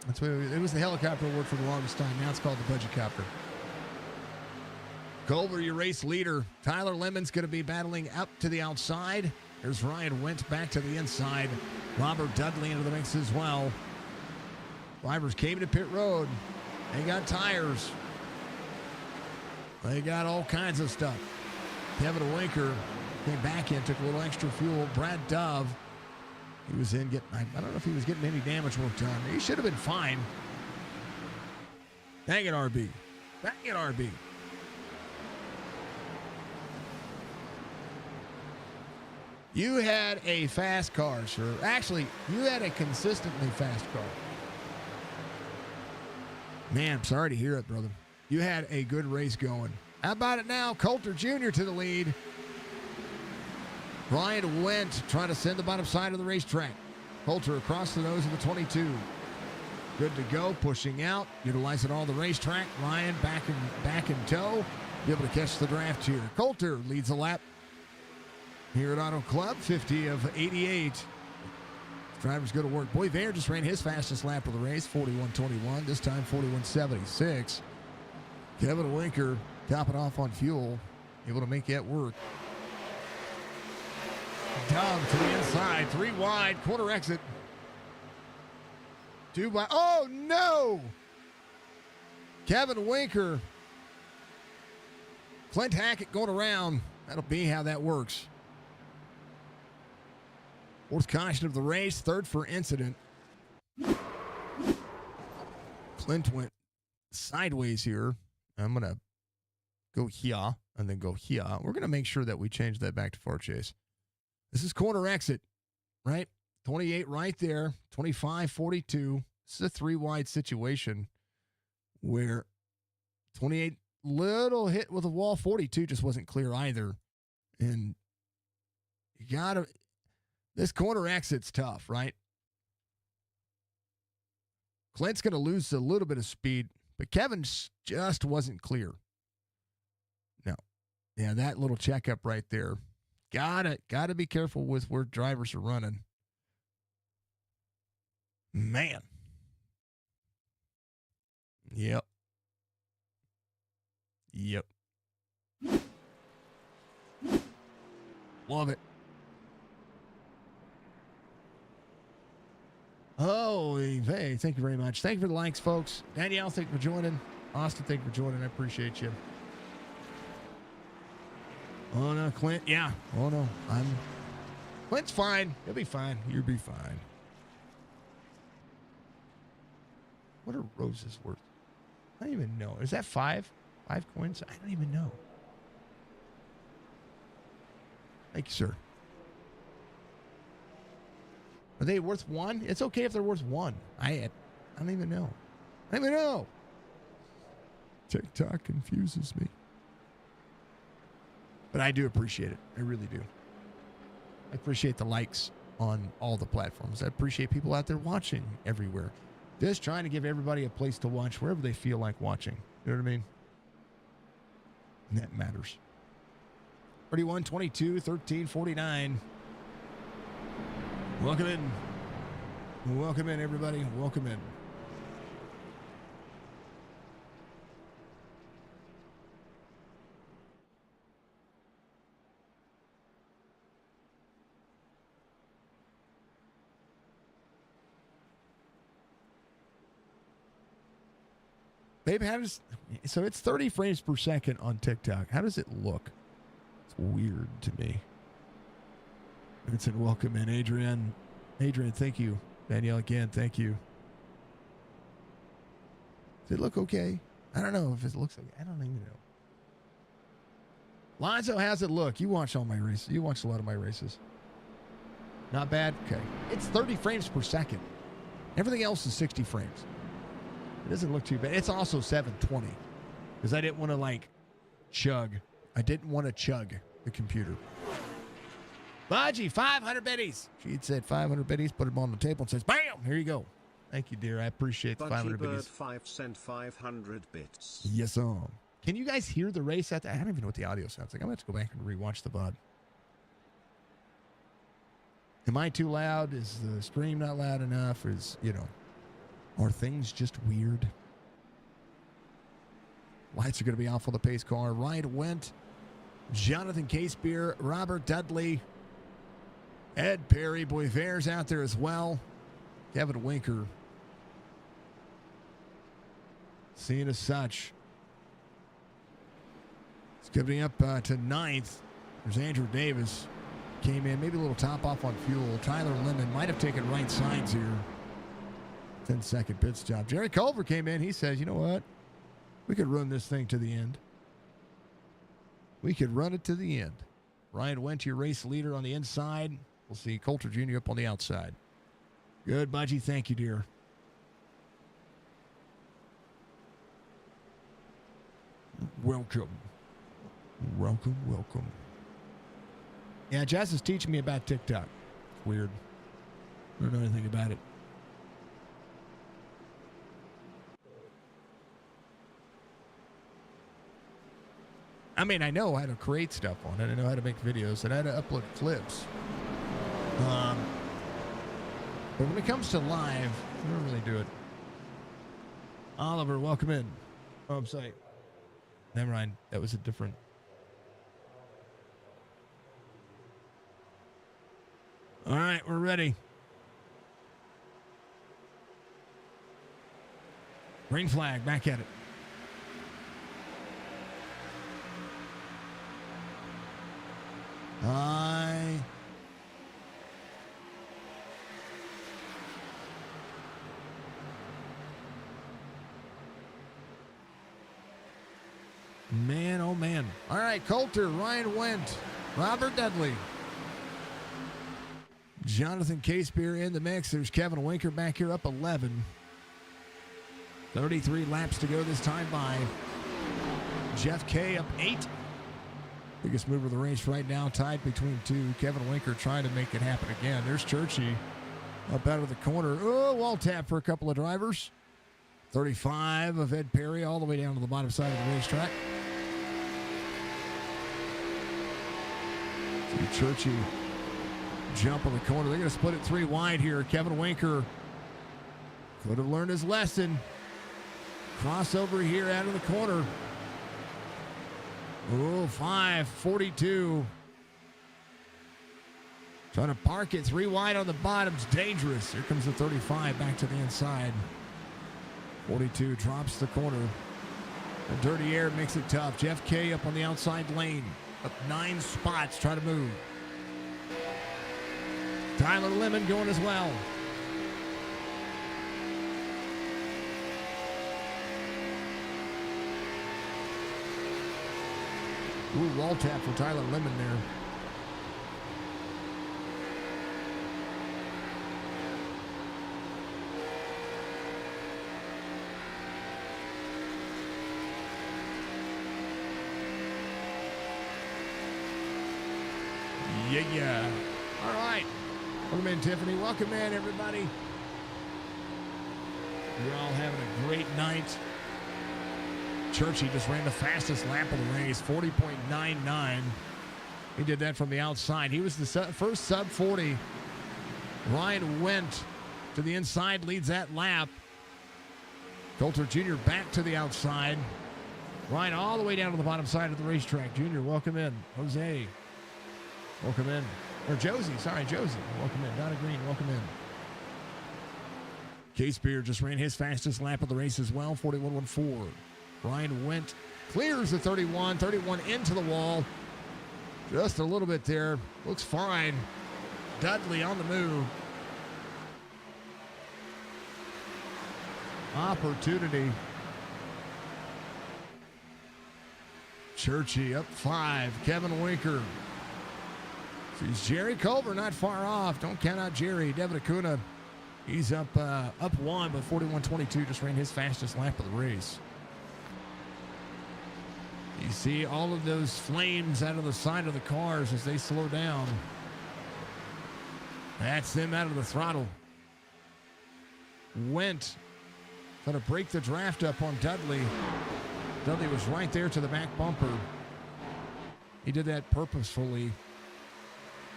That's what it was, the helicopter award for the longest time. Now it's called the budget copter. Culver, your race leader. Tyler Lemon's going to be battling up to the outside. There's Ryan Went back to the inside. Robert Dudley into the mix as well. Drivers came to pit road. They got tires. They got all kinds of stuff. Kevin Winker came back in, took a little extra fuel. Brad Dove, he was in getting, I don't know if he was getting any damage work done. He should have been fine. Dang it, RB. Dang it, RB. You had a fast car, sir. Actually, you had a consistently fast car. Man, I'm sorry to hear it, brother. You had a good race going. How about it now? Coulter Jr. to the lead. Ryan Went trying to send the bottom side of the racetrack. Coulter across the nose of the 22. Good to go, pushing out, utilizing all the racetrack. Ryan back in tow. Be able to catch the draft here. Coulter leads the lap here at Auto Club, 50 of 88. Drivers go to work. Boy, Vair just ran his fastest lap of the race, 41.21. This time, 41.76. Kevin Winker topping off on fuel, able to make that work. Dove to the inside, 3 wide, quarter exit. 2 by, oh no! Kevin Winker. Clint Hackett going around. That'll be how that works. 4th caution of the race, 3rd for incident. Clint went sideways here. I'm going to go here and then go here. We're going to make sure that we change that back to far chase. This is corner exit, right? 28 right there, 25, 42. This is a 3 wide situation where 28 little hit with a wall, 42 just wasn't clear either. And you got to, this corner exit's tough, right? Clint's going to lose a little bit of speed, but Kevin just wasn't clear. No. Yeah, that little checkup right there. Gotta be careful with where drivers are running. Man. Yep. Love it. Oh, hey, thank you very much. Thank you for the likes, folks. Danielle, thank you for joining. Austin, thank you for joining. I appreciate you. Oh, no, Clint. Yeah. Oh, no. Clint's fine. He'll be fine. You'll be fine. What are roses worth? I don't even know. Is that 5? 5 coins? I don't even know. Thank you, sir. Are they worth 1? It's okay if they're worth 1. I don't even know. I don't even know. TikTok confuses me. But I do appreciate it. I really do. I appreciate the likes on all the platforms. I appreciate people out there watching everywhere. Just trying to give everybody a place to watch wherever they feel like watching. You know what I mean? And that matters. 31, 22, 13, 49. Welcome in. Welcome in, everybody. Welcome in. Babe, so it's 30 frames per second on TikTok. How does it look? It's weird to me. It said, welcome in, Adrian. Adrian, thank you. Danielle, again, thank you. Does it look okay? I don't know if it looks okay. I don't even know. Lonzo, how's it look? You watch all my races. You watch a lot of my races. Not bad? Okay. It's 30 frames per second. Everything else is 60 frames. It doesn't look too bad. It's also 720 because I didn't want to chug. I didn't want to chug the computer. Budgie, 500 biddies. She'd said 500 biddies, put them on the table and says, bam, here you go. Thank you, dear. I appreciate the 500 biddies. 5 sent 500 bits. Yes, sir. Can you guys hear the race out there? I don't even know what the audio sounds like. I'm going to have to go back and rewatch the VOD. Am I too loud? Is the stream not loud enough? Are things just weird? Lights are going to be off on the pace car. Ryan Wendt, Jonathan Casebeer, Robert Dudley, Ed Perry, Boisvert's out there as well. Kevin Winker. Seeing as such. Skipping up to ninth. There's Andrew Davis. Came in, maybe a little top off on fuel. Tyler Lemon might have taken right sides here. 10-second pit stop. Jerry Culver came in. He says, you know what? We could run this thing to the end. We could run it to the end. Ryan Wendt, your race leader on the inside. We'll see Coulter Jr. up on the outside. Good, Budgie. Thank you, dear. Welcome. Welcome, welcome. Yeah, Jazz is teaching me about TikTok. Weird. I don't know anything about it. I mean, I know how to create stuff on it. I know how to make videos and how to upload clips. But when it comes to live, I don't really do it. Oliver, welcome in. Oh, I'm sorry. Never mind. That was a different. All right, we're ready. Green flag, back at it. Man, oh man. All right, Coulter, Ryan Wendt, Robert Dudley, Jonathan Casebeer in the mix. There's Kevin Winker back here up 11. 33 laps to go this time by. Jeff K up 8. Biggest mover of the race right now, tied between two. Kevin Winker trying to make it happen again. There's Churchy up out of the corner. Oh, wall tap for a couple of drivers. 35 of Ed Perry all the way down to the bottom side of the racetrack. See Churchy jump on the corner. They're going to split it 3 wide here. Kevin Winker could have learned his lesson. Crossover here out of the corner. Oh, 5:42. Trying to park it 3 wide on the bottom. It's dangerous. Here comes the 35 back to the inside. 42 drops the corner. The dirty air makes it tough. Jeff K up on the outside lane. Up 9 spots, trying to move. Tyler Lemon going as well. Ooh, wall tap for Tyler Lemon there. Yeah. All right. Welcome in, Tiffany. Welcome in, everybody. You're all having a great night. Churchy just ran the fastest lap of the race, 40.99. He did that from the outside. He was the first sub 40. Ryan Wendt to the inside, leads that lap. Coulter Jr. back to the outside. Ryan all the way down to the bottom side of the racetrack. Junior, welcome in. Jose, welcome in. Or Josie, sorry, Josie, welcome in. Donna Green, welcome in. Casebeer just ran his fastest lap of the race as well, 41.14. Ryan Wendt clears the 31 into the wall. Just a little bit there. Looks fine. Dudley on the move. Opportunity. Churchy up 5. Kevin Winker. Sees Jerry Culver not far off. Don't count out Jerry. Devin Acuna, he's up 1, but 41.22 just ran his fastest lap of the race. You see all of those flames out of the side of the cars as they slow down. That's them out of the throttle. Wendt trying to break the draft up on Dudley. Dudley was right there to the back bumper. He did that purposefully.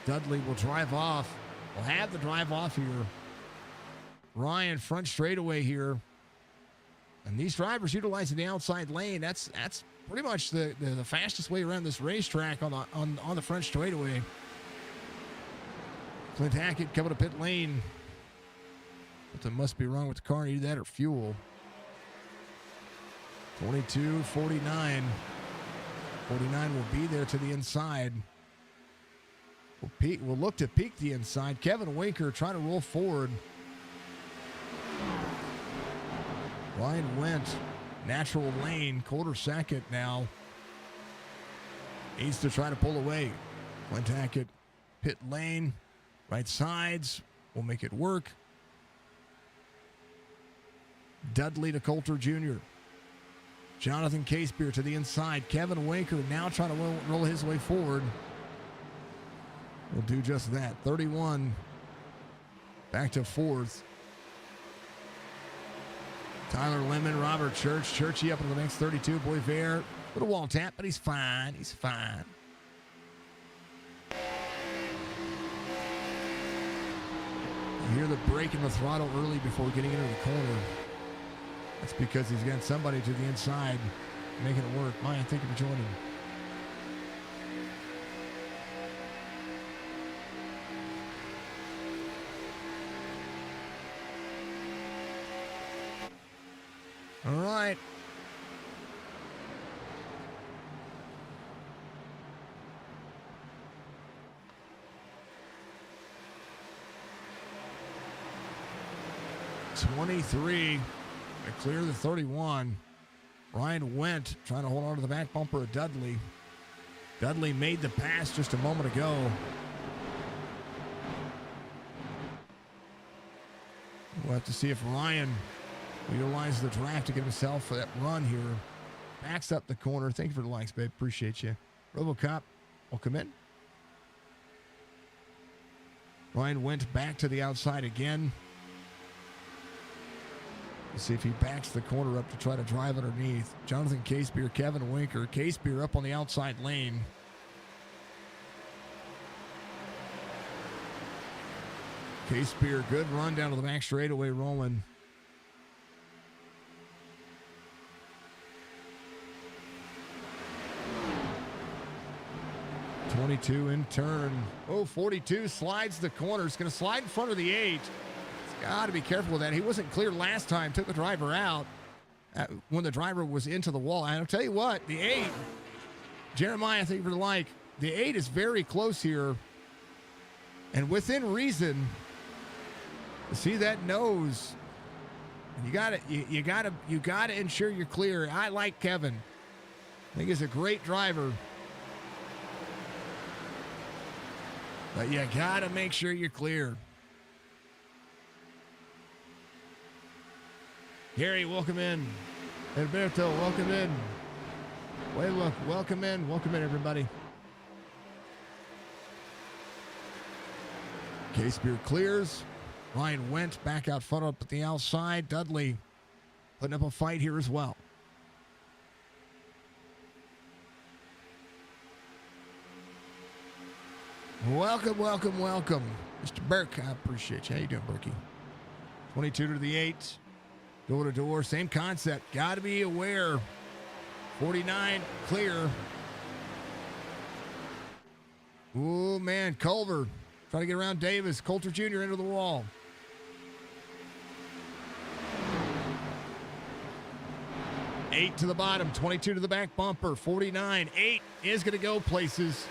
Dudley will drive off. Will have the drive off here. Ryan front straightaway here. And these drivers utilizing the outside lane, that's pretty much the fastest way around this racetrack on the front straightaway. Clint Hackett coming to pit lane. Something must be wrong with the car. Either that or fuel. 22, 49. 49 will be there to the inside. We'll look to peak the inside. Kevin Winker trying to roll forward. Ryan Wendt, natural lane, quarter second now. Needs to try to pull away. Clint Hackett, pit lane, right sides. Will make it work. Dudley to Coulter Jr. Jonathan Casebeer to the inside. Kevin Winker now trying to roll his way forward. Will do just that. 31 back to fourth. Tyler Lemon, Robert Church. Churchy up into the next 32. Boisvert. Little wall tap, but he's fine. He's fine. You hear the brake in the throttle early before getting into the corner. That's because he's got somebody to the inside making it work. Maya, thank you for joining. All right. '23 to clear the 31. Ryan Wendt trying to hold on to the back bumper of Dudley. Dudley made the pass just a moment ago. We'll have to see if Ryan utilizes the draft to get himself for that run here. Backs up the corner. Thank you for the likes, babe. Appreciate you. RoboCop will come in. Ryan went back to the outside again. Let's see if he backs the corner up to try to drive underneath. Jonathan Casebeer, Kevin Winker. Casebeer up on the outside lane. Casebeer, good run down to the back straightaway rolling. '22 in turn. 42 slides the corner. It's going to slide in front of the 8. Got to be careful with that. He wasn't clear last time. Took the driver out when the driver was into the wall. And I'll tell you what, the 8, Jeremiah, thank you for the like. The 8 is very close here. And within reason, see that nose. You gotta ensure you're clear. I like Kevin. I think he's a great driver. But you gotta make sure you're clear. Gary, welcome in. Alberto, welcome in. Look, welcome in. Welcome in, everybody. Casebeer clears. Ryan Wendt back out front up at the outside. Dudley putting up a fight here as well. Welcome, welcome, welcome. Mr. Burke, I appreciate you. How you doing, Berkey? 22 to the 8. Door to door, same concept. Got to be aware. 49 clear. Oh, man. Culver trying to get around Davis. Coulter Jr. into the wall. Eight to the bottom. 22 to the back bumper. 49. 8 is going to go places.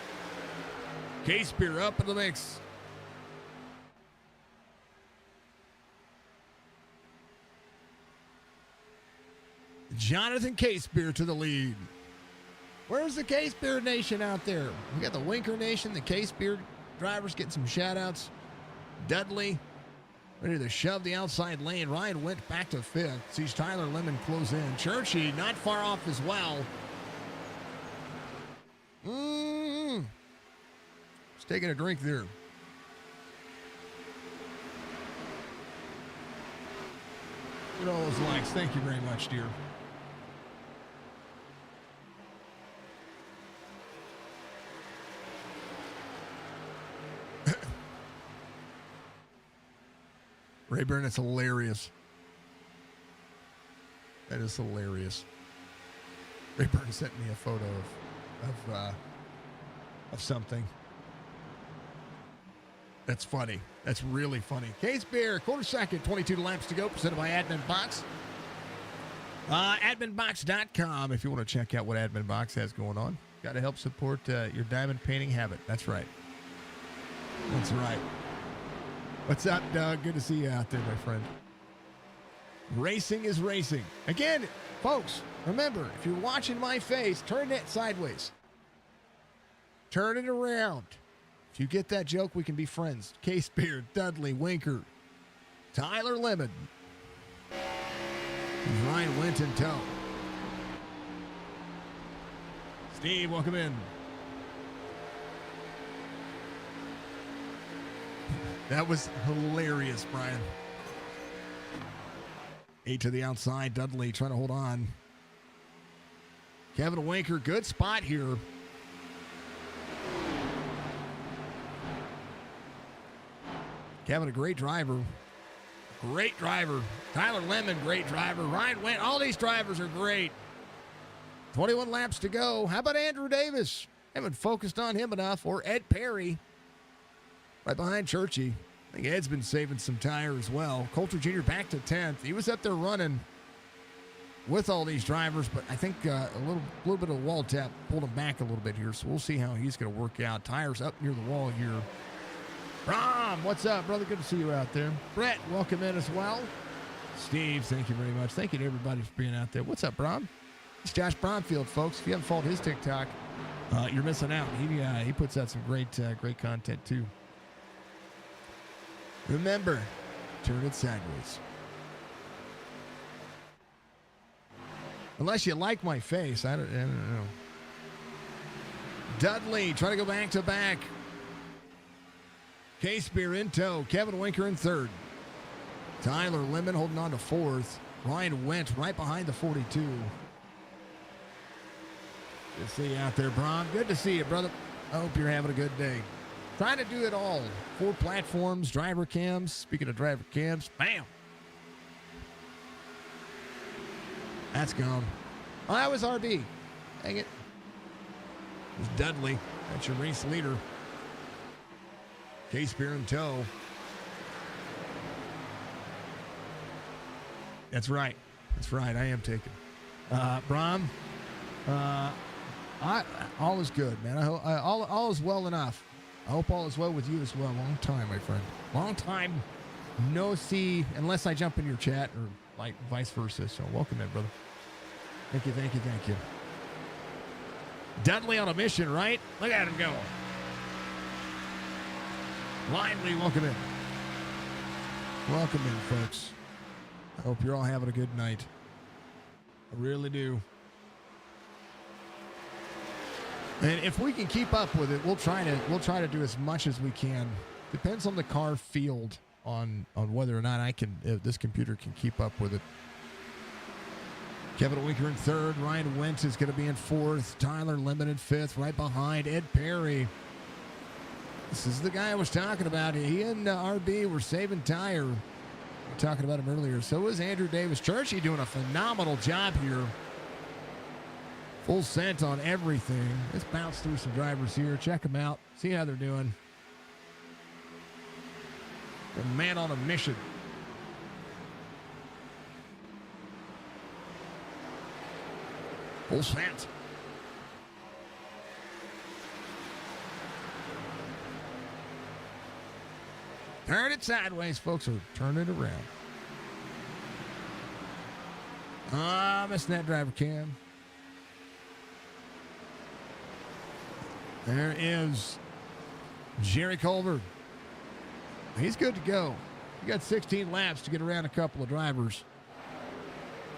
Casebeer up in the mix. Jonathan Casebeer to the lead. Where's the Casebeer Nation out there? We got the Winker Nation, the Casebeer drivers getting some shout-outs. Dudley ready to shove the outside lane. Ryan went back to 5th. Sees Tyler Lemon close in. Churchy not far off as well. Just taking a drink there. Look at all those likes. Thank you very much, dear. Rayburn, that's hilarious. That is hilarious. Rayburn sent me a photo of something. That's funny. That's really funny. Case Beer, quarter second, 22 laps to go, presented by Admin Box. Adminbox.com if you want to check out what Admin Box has going on. Got to help support your diamond painting habit. That's right. That's right. What's up, Doug? Good to see you out there, my friend. Racing is racing. Again, folks, remember, if you're watching my face, turn that sideways. Turn it around. If you get that joke, we can be friends. Case Beard, Dudley, Winker, Tyler Lemon, Ryan went in tow. Steve, welcome in. That was hilarious, Brian. 8 to the outside. Dudley trying to hold on. Kevin Winker, good spot here. Kevin, a great driver. Great driver. Tyler Lemon, great driver. Ryan Went, all these drivers are great. 21 laps to go. How about Andrew Davis? Haven't focused on him enough. Or Ed Perry. Right behind Churchy. I think Ed's been saving some tire as well. Coulter Jr. back to 10th. He was up there running with all these drivers, but I think a little bit of wall tap pulled him back a little bit here, so we'll see how he's going to work out. Tires up near the wall here. Brom, what's up, brother? Good to see you out there. Brett, welcome in as well. Steve, thank you very much. Thank you to everybody for being out there. What's up, Brom? It's Josh Bromfield, folks. If you haven't followed his TikTok, you're missing out. He puts out some great content, too. Remember, turn it sideways. Unless you like my face. I don't know. Dudley, try to go back to back. Case Beer in tow. Kevin Winker in third. Tyler Lemon holding on to fourth. Ryan Went right behind the 42. Good to see you out there, Brom. Good to see you, brother. I hope you're having a good day. Trying to do it all. 4 platforms, driver cams. Speaking of driver cams, bam. That's gone. Oh, that was RB. Dang it. It was Dudley. That's your race leader. Case Beer in tow. That's right. That's right. I am taking. Brom, all is good, man. All is well enough. I hope all is well with you as well. Long time, my friend. Long time no see, unless I jump in your chat or like vice versa. So welcome in, brother. Thank you. Dudley on a mission, right? Look at him go. Lively, welcome in. Welcome in, folks. I hope you're all having a good night. I really do. And if we can keep up with it, we'll try to do as much as we can. Depends on the car field on whether or not this computer can keep up with it. Kevin Winker in third. Ryan Wentz is going to be in fourth. Tyler Lemon in fifth, right behind Ed Perry. This is the guy I was talking about. He and RB were saving tire. We were talking about him earlier. So is Andrew Davis. Churchy doing a phenomenal job here. Full scent on everything. Let's bounce through some drivers here. Check them out. See how they're doing. A man on a mission. Full scent. Turn it sideways, folks, or turn it around. Missing that driver cam. There is Jerry Culver. He's good to go. He got 16 laps to get around a couple of drivers.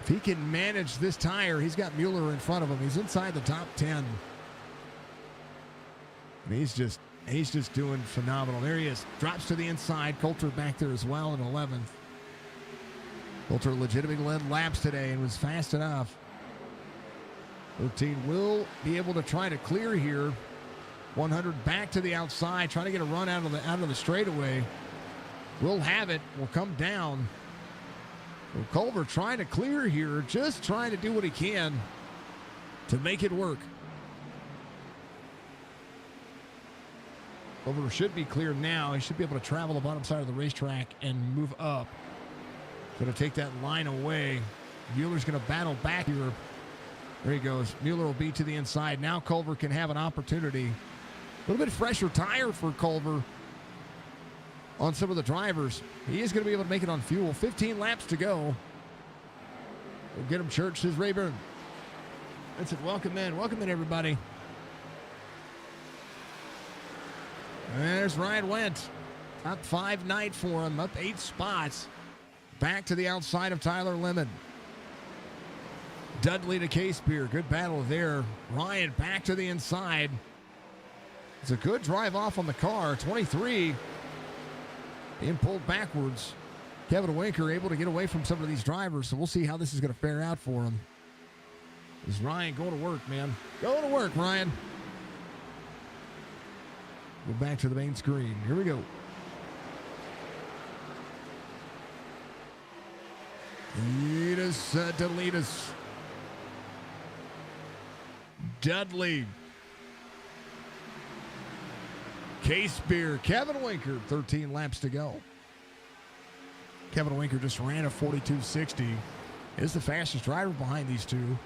If he can manage this tire, he's got Mueller in front of him. He's inside the top 10. And he's just doing phenomenal. There he is. Drops to the inside. Coulter back there as well in 11th. Coulter legitimately led laps today and was fast enough. 13 will be able to try to clear here. 100 back to the outside, trying to get a run out of the straightaway. will have it, will come down. So Culver trying to clear here, just trying to do what he can to make it work. Culver should be clear now. He should be able to travel the bottom side of the racetrack and move up. Going to take that line away. Mueller's going to battle back here. There he goes. Mueller will be to the inside. Now Culver can have an opportunity. A little bit fresher tire for Culver on some of the drivers. He is going to be able to make it on fuel. 15 laps to go. We'll get him, Church, says Rayburn. That's it. Welcome in. Welcome in, everybody. And there's Ryan Wendt. Top 5 night for him. Up 8 spots. Back to the outside of Tyler Lemon. Dudley to Case-Beer. Good battle there. Ryan back to the inside. It's a good drive off on the car. 23. Being pulled backwards. Kevin Winker able to get away from some of these drivers, so we'll see how this is going to fare out for him. Is Ryan going to work, man? Going to work, Ryan. Go back to the main screen. Here we go. Deletus. Dudley. Case-Beer. Kevin Winker. 13 laps to go. Kevin Winker just ran a 42.60. Is the fastest driver behind these two.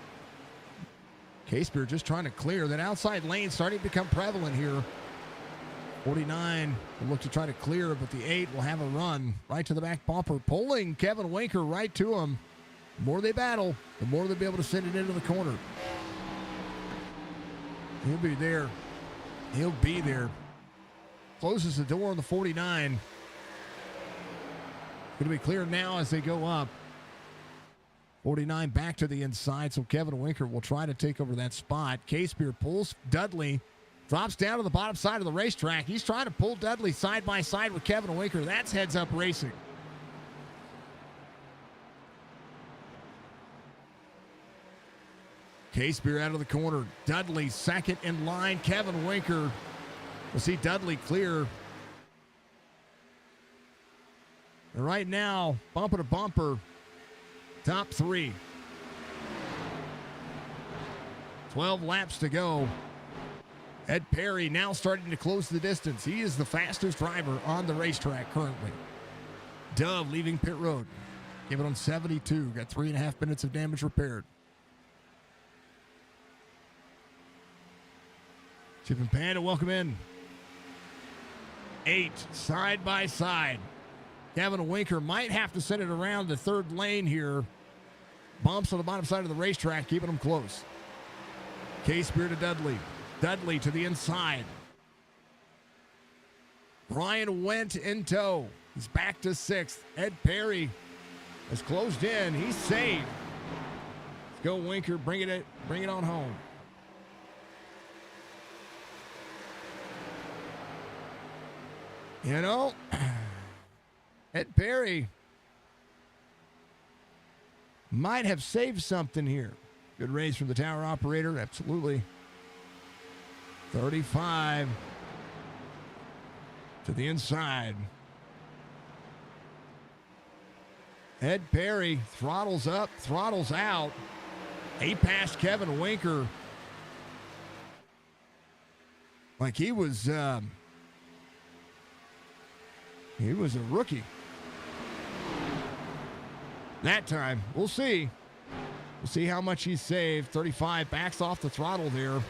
Case-Beer just trying to clear. That outside lane starting to become prevalent here. 49 will look to try to clear, but the 8 will have a run right to the back bumper, pulling Kevin Winker right to him. The more they battle, the more they'll be able to send it into the corner. He'll be there. He'll be there. Closes the door on the 49. Going to be clear now as they go up. 49 back to the inside, so Kevin Winker will try to take over that spot. Case-Beer pulls Dudley. Drops down to the bottom side of the racetrack. He's trying to pull Dudley side by side with Kevin Winker. That's heads-up racing. Case-Beer out of the corner. Dudley second in line. Kevin Winker. We'll see Dudley clear. And right now, bumper to bumper, top 3. 12 laps to go. Ed Perry now starting to close the distance. He is the fastest driver on the racetrack currently. Dove leaving pit road. Give it on 72. Got 3.5 minutes of damage repaired. Chip and Panda, welcome in. 8 side by side. Kevin Winker might have to send it around the third lane here. Bumps on the bottom side of the racetrack, keeping them close. Case-Beer to Dudley. Dudley to the inside. Ryan Wendt in tow. He's back to 6th. Ed Perry has closed in. He's safe. Let's go, Winker. Bring it on home. You know, Ed Perry might have saved something here. Good race from the tower operator. Absolutely. 35 to the inside. Ed Perry throttles up, throttles out. He passed Kevin Winker like he was a rookie. That time, we'll see. We'll see how much he's saved. 35 backs off the throttle there.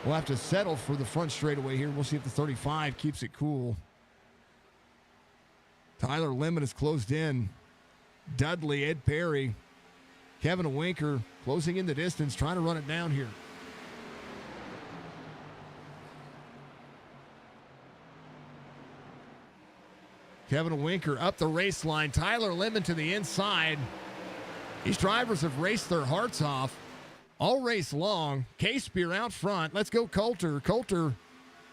We'll have to settle for the front straightaway here. We'll see if the 35 keeps it cool. Tyler Lemon is closed in. Dudley, Ed Perry, Kevin Winker closing in the distance, trying to run it down here. Kevin Winker up the race line. Tyler Lemon to the inside. These drivers have raced their hearts off all race long. Case-Beer out front. Let's go Coulter. Coulter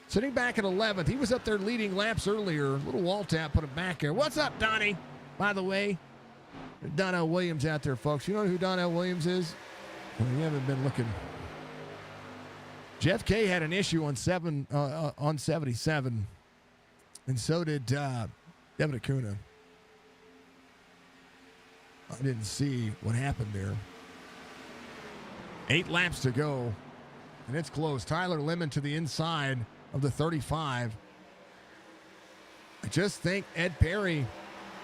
sitting back at 11th. He was up there leading laps earlier. A little wall tap, put it back there. What's up, Donnie? By the way, Donnell Williams out there, folks. You know who Donnell Williams is? Well, you haven't been looking. Jeff K had an issue on 77, and so did Devin Acuna. I didn't see what happened there. 8 laps to go, and it's close. Tyler Lemon to the inside of the 35. I just think Ed Perry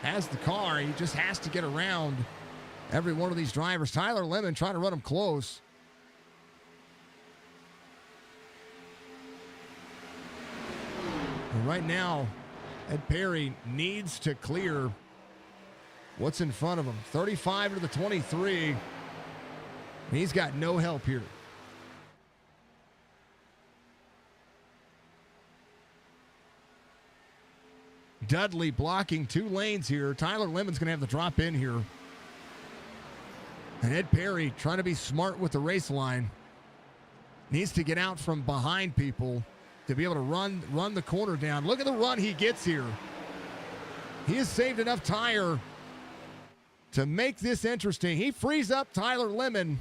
has the car. He just has to get around every one of these drivers. Tyler Lemon trying to run him close. And right now, Ed Perry needs to clear what's in front of him. 35 to the 23. He's got no help here. Dudley blocking 2 lanes here. Tyler Lemon's going to have to drop in here. And Ed Perry trying to be smart with the race line. Needs to get out from behind people to be able to run the corner down. Look at the run he gets here. He has saved enough tire to make this interesting. He frees up Tyler Lemon.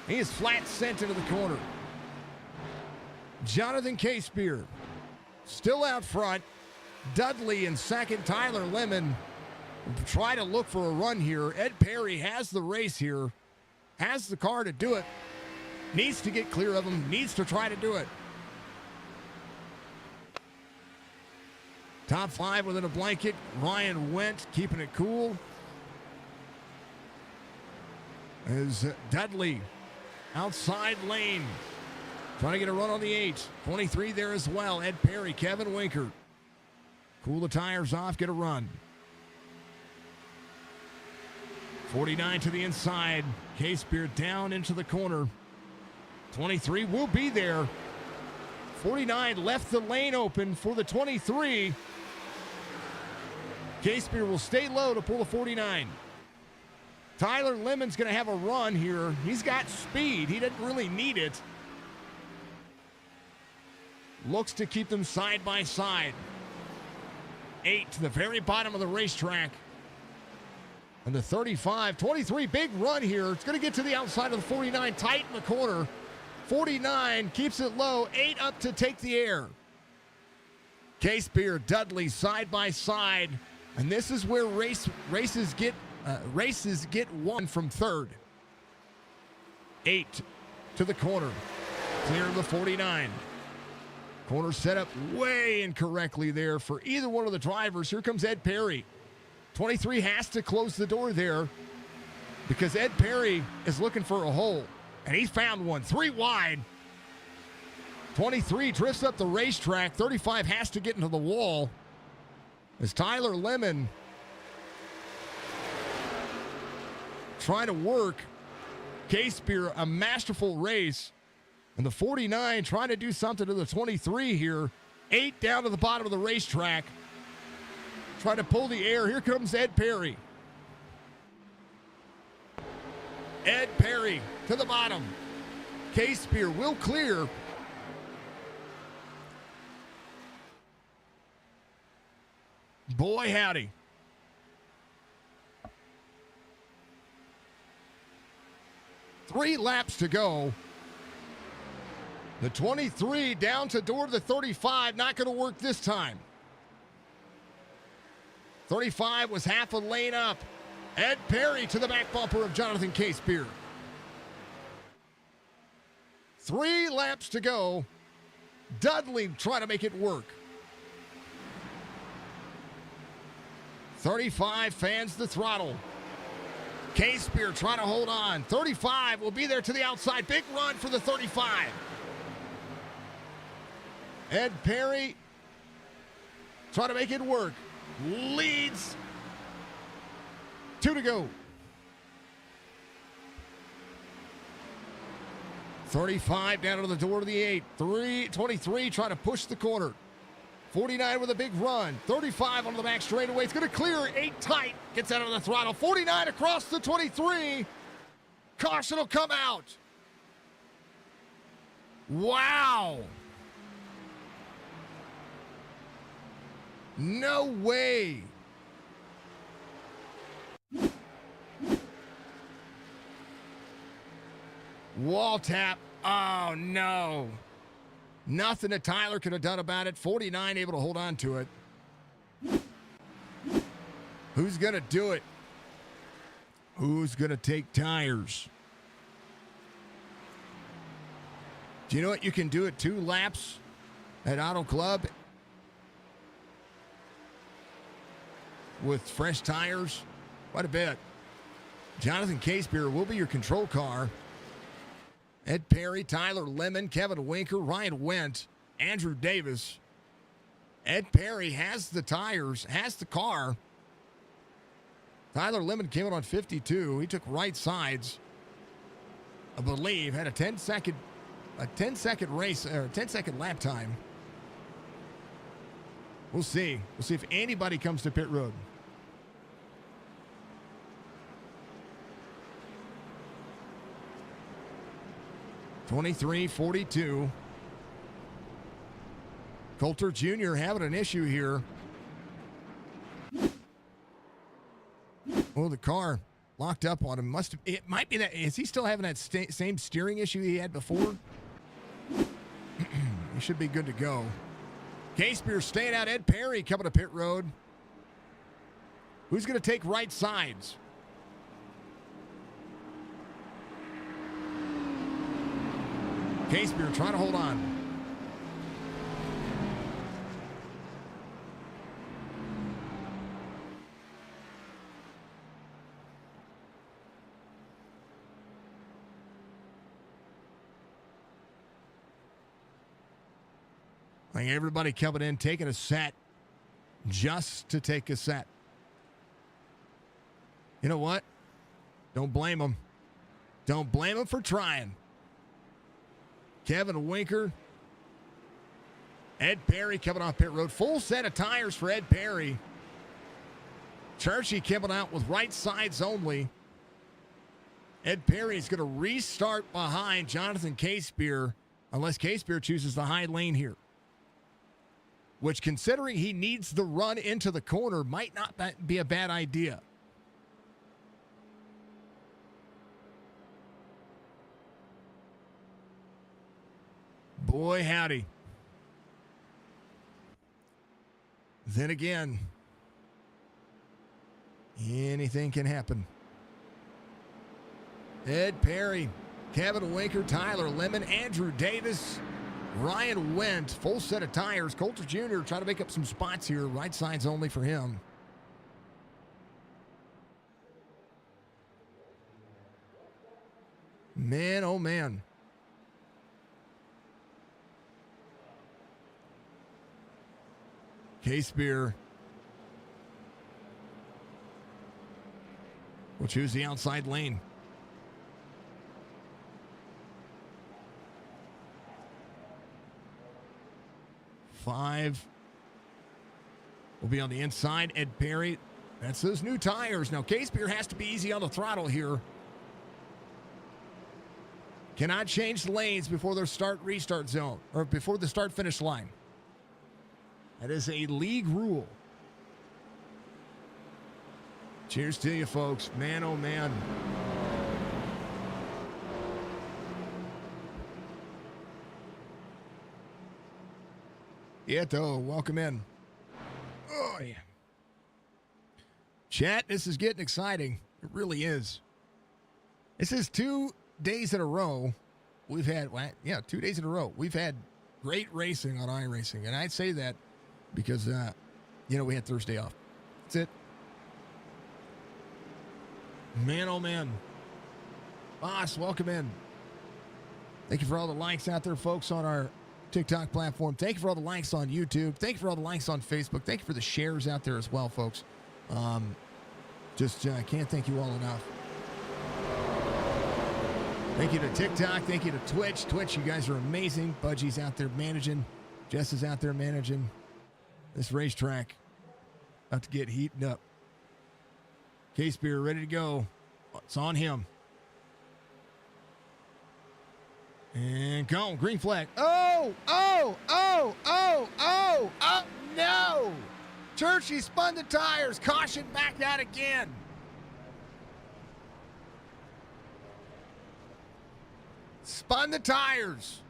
He is flat sent into the corner. Jonathan Casebeer still out front. Dudley in second. Tyler Lemon try to look for a run here. Ed Perry has the race here. Has the car to do it. Needs to get clear of him. Needs to try to do it. Top 5 within a blanket. Ryan Wendt keeping it cool. As Dudley outside lane. Trying to get a run on the 8. 23 there as well. Ed Perry, Kevin Winkert. Cool the tires off, get a run. 49 to the inside. Casebeer down into the corner. 23 will be there. 49 left the lane open for the 23. Casebeer will stay low to pull the 49. Tyler Lemon's going to have a run here. He's got speed. He doesn't really need it. Looks to keep them side by side. 8 to the very bottom of the racetrack. And the 35, 23, big run here. It's going to get to the outside of the 49, tight in the corner. 49 keeps it low, 8 up to take the air. Casebeer, Dudley side by side. And this is where races get won from third. 8 to the corner. Clear of the 49. Corner set up way incorrectly there for either one of the drivers. Here comes Ed Perry. 23 has to close the door there because Ed Perry is looking for a hole. And he found one. 3 wide. 23 drifts up the racetrack. 35 has to get into the wall. As Tyler Lemon trying to work Casebeer, a masterful race. And the 49 trying to do something to the 23 here. 8 down to the bottom of the racetrack. Trying to pull the air. Here comes Ed Perry. Ed Perry to the bottom. Casebeer will clear. Boy, howdy. Three laps to go. The 23 down to door to the 35. Not going to work this time. 35 was half a lane up. Ed Perry to the back bumper of Jonathan Casebeer. 3 laps to go. Dudley trying to make it work. 35 fans the throttle. Casebeer trying to hold on. 35 will be there to the outside. Big run for the 35. Ed Perry trying to make it work. Leads. 2 to go. 35 down to the door to the 8. 23 trying to push the corner. 49 with a big run. 35 on the back straightaway. It's going to clear. 8 tight. Gets out of the throttle. 49 across the 23. Caution will come out. Wow. No way. Wall tap. Oh, no. Nothing that Tyler could have done about it. 49 able to hold on to it. Who's going to do it? Who's going to take tires? Do you know what you can do at 2 laps at Autoclub with fresh tires? Quite a bit. Jonathan Casebeer will be your control car. Ed Perry, Tyler Lemon, Kevin Winker, Ryan Wendt, Andrew Davis. Ed Perry has the tires, has the car. Tyler Lemon came in on 52. He took right sides, I believe, had a 10-second race, or 10-second lap time. We'll see. We'll see if anybody comes to pit road. (23:42). Coulter Jr. having an issue here. Oh, the car locked up on him. It might be that. Is he still having that same steering issue he had before? He should be good to go. Casebeer staying out. Ed Perry coming to pit road. Who's going to take right sides? Casebeer trying to hold on. Like everybody coming in, taking a set just to take a set. You know what? Don't blame them. Don't blame them for trying. Kevin Winker, Ed Perry coming off pit road. Full set of tires for Ed Perry. Churchy coming out with right sides only. Ed Perry is going to restart behind Jonathan Casebeer unless Casebeer chooses the high lane here. Which, considering he needs the run into the corner, might not be a bad idea. Boy, howdy. Then again, anything can happen. Ed Perry, Kevin Winker, Tyler Lemon, Andrew Davis, Ryan Wendt, full set of tires. Coulter Jr. trying to make up some spots here. Right sides only for him. Man, oh man. Casebeer will choose the outside lane. Five will be on the inside. Ed Perry, that's those new tires. Now, Casebeer has to be easy on the throttle here. Cannot change lanes before their start-restart zone, or before the start-finish line. That is a league rule. Cheers to you, folks. Man, oh, man. Ieto, welcome in. Oh, yeah. Chat, this is getting exciting. It really is. This is 2 days in a row. We've had, 2 days in a row. We've had great racing on iRacing. And I'd say that because, we had Thursday off. That's it. Man, oh, man. Boss, welcome in. Thank you for all the likes out there, folks, on our TikTok platform. Thank you for all the likes on YouTube. Thank you for all the likes on Facebook. Thank you for the shares out there as well, folks. I can't thank you all enough. Thank you to TikTok. Thank you to Twitch. Twitch, you guys are amazing. Budgie's out there managing. Jess is out there managing this racetrack. About to get heating up. Casebeer ready to go. It's on him. And go. Green flag. Oh, no. Churchy spun the tires. Caution back out again. Spun the tires.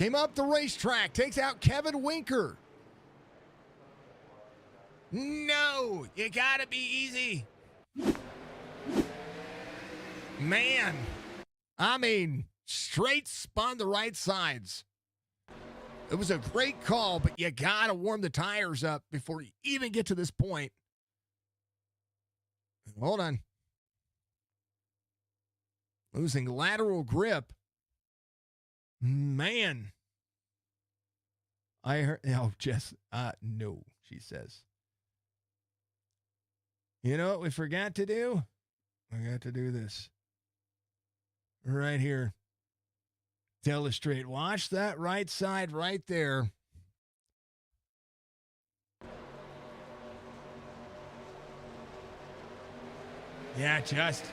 Came up the racetrack, takes out Kevin Winker. No, you gotta be easy. Man, I mean, straight spun the right sides. It was a great call, but you gotta warm the tires up before you even get to this point. Hold on. Losing lateral grip. Man. I heard, oh, Jess, no, she says. You know what we forgot to do? We got to do this. Right here. To illustrate. Watch that right side right there. Yeah, just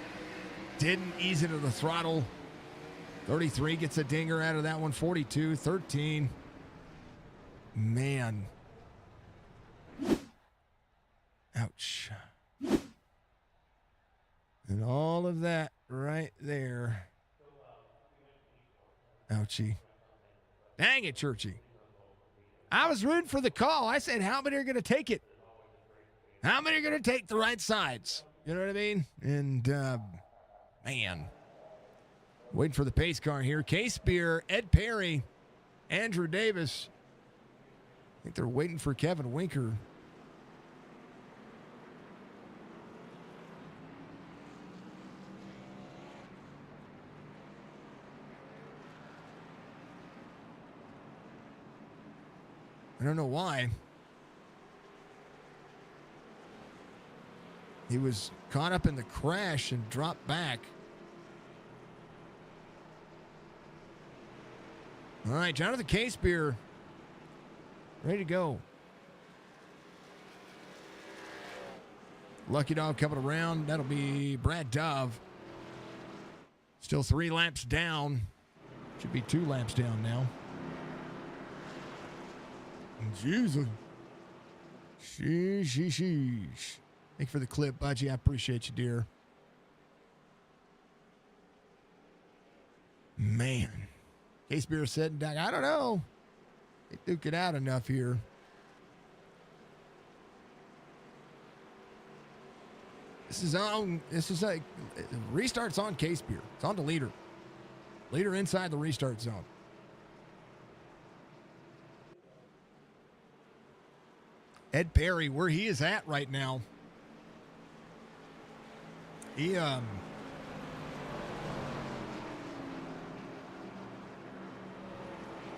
didn't ease into the throttle. 33 gets a dinger out of that one. 42, 13. Man. Ouch. And all of that right there. Ouchie. Dang it, Churchy. I was rooting for the call. I said, how many are going to take it? How many are going to take the right sides? You know what I mean? And, man. Waiting for the pace car here. Case Beer, Ed Perry, Andrew Davis. I think they're waiting for Kevin Winker. I don't know why. He was caught up in the crash and dropped back. All right, Jonathan Casebeer, ready to go. Lucky Dog coming around. That'll be Brad Dove. Still 3 laps down. Should be 2 laps down now. Jesus. Sheesh. Thank you for the clip, Budgie. I appreciate you, dear. Man. Case Beer said, I don't know. They duke it out enough here. This is like restart's on Case Beer. It's on the leader. Leader inside the restart zone. Ed Perry, where he is at right now. He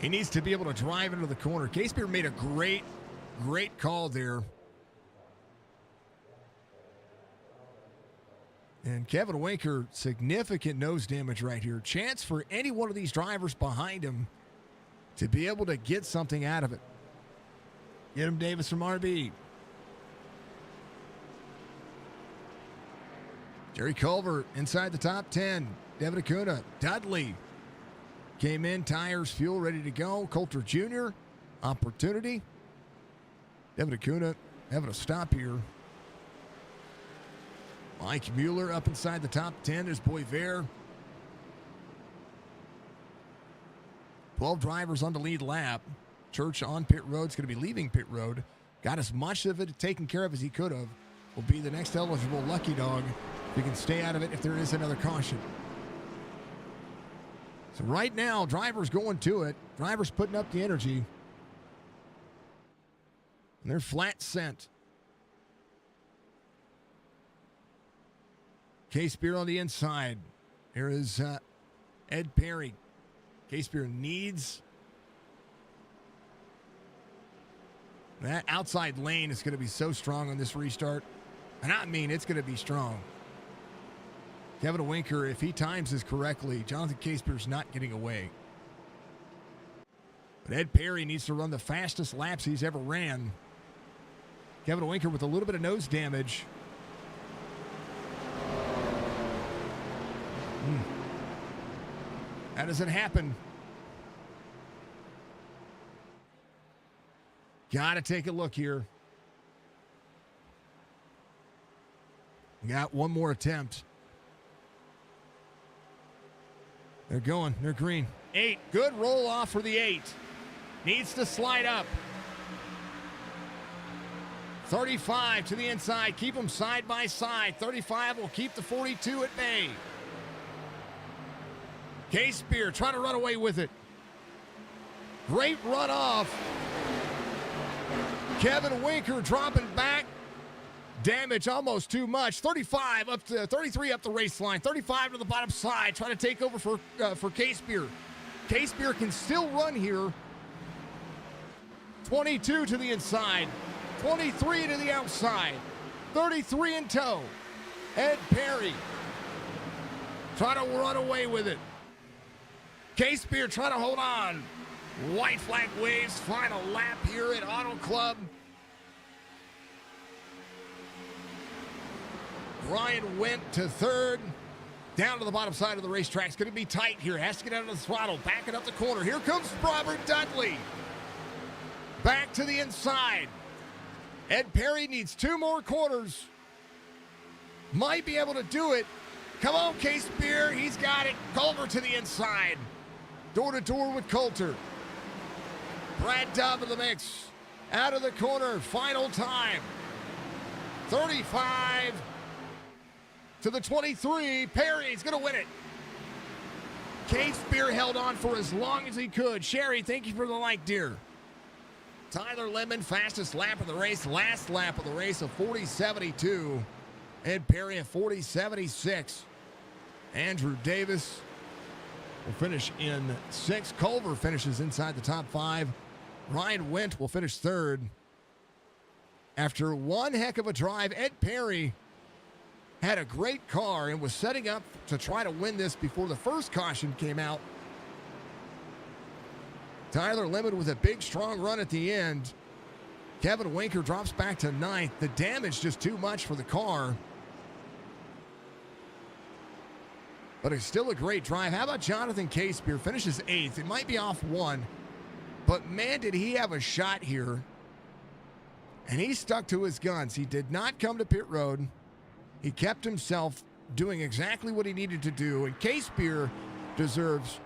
needs to be able to drive into the corner. Case Beer made a great call there. And Kevin Winker, significant nose damage right here. Chance for any one of these drivers behind him to be able to get something out of it. Get him, Davis from RB. Jerry Culver inside the top 10. Devin Acuna, Dudley came in, tires, fuel, ready to go. Coulter Jr., opportunity. Devin Acuna having a stop here. Mike Mueller up inside the top 10. There's Boisvert. 12 drivers on the lead lap. Church on pit road is going to be leaving pit road. Got as much of it taken care of as he could have. Will be the next eligible lucky dog. He can stay out of it if there is another caution. So right now, drivers going to it. Drivers putting up the energy. And they're flat sent. Case Beer on the inside. There is Ed Perry. Case Beer needs that outside lane is going to be so strong on this restart. And I mean, it's going to be strong. Kevin Winker, if he times this correctly, Jonathan Casebeer's not getting away. But Ed Perry needs to run the fastest laps he's ever ran. Kevin Winker with a little bit of nose damage. That doesn't happen. Got to take a look here. We got one more attempt. They're going. They're green. 8. Good roll off for the 8. Needs to slide up. 35 to the inside. Keep them side by side. 35 will keep the 42 at bay. K-Spear trying to run away with it. Great run off. Kevin Winker dropping back. Damage almost too much. 35 up to 33 up the race line. 35 to the bottom side. Trying to take over for K-Spear. K-Spear can still run here. 22 to the inside. 23 to the outside. 33 in tow. Ed Perry trying to run away with it. K-Spear trying to hold on. White flag waves. Final lap here at Autoclub. Ryan went to third. Down to the bottom side of the racetrack. It's going to be tight here. Has to get out of the throttle. Backing up the corner. Here comes Robert Dudley. Back to the inside. Ed Perry needs 2 more quarters. Might be able to do it. Come on, K-Spear. He's got it. Culver to the inside. Door to door with Coulter. Brad Dove in the mix. Out of the corner. Final time. 35 to the 23. Perry's going to win it. K-Spear held on for as long as he could. Sherry, thank you for the like, dear. Tyler Lemon, fastest lap of the race. Last lap of the race of 40.72. Ed Perry at 40.76. Andrew Davis will finish in 6th. Culver finishes inside the top 5. Ryan Wendt will finish 3rd. After one heck of a drive, Ed Perry had a great car and was setting up to try to win this before the first caution came out. Tyler Lemon with a big, strong run at the end. Kevin Winker drops back to 9th. The damage just too much for the car. But it's still a great drive. How about Jonathan K-Spear? Finishes 8th. It might be off 1. But, man, did he have a shot here. And he stuck to his guns. He did not come to pit road. He kept himself doing exactly what he needed to do. And K-Spear deserves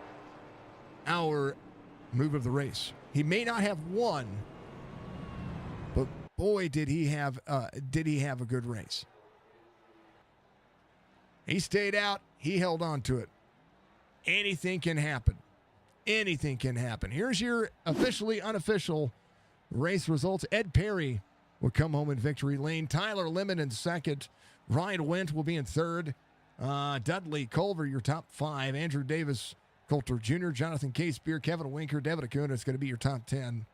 our move of the race. He may not have won, but boy, did he have a good race. He stayed out. He held on to it. Anything can happen. Anything can happen. Here's your officially unofficial race results. Ed Perry will come home in victory lane. Tyler Lemon in 2nd. Ryan Wendt will be in 3rd. Dudley, Culver, your top 5. Andrew Davis, Coulter Jr., Jonathan K-Spear, Kevin Winker, Devin Acuna is going to be your top 10.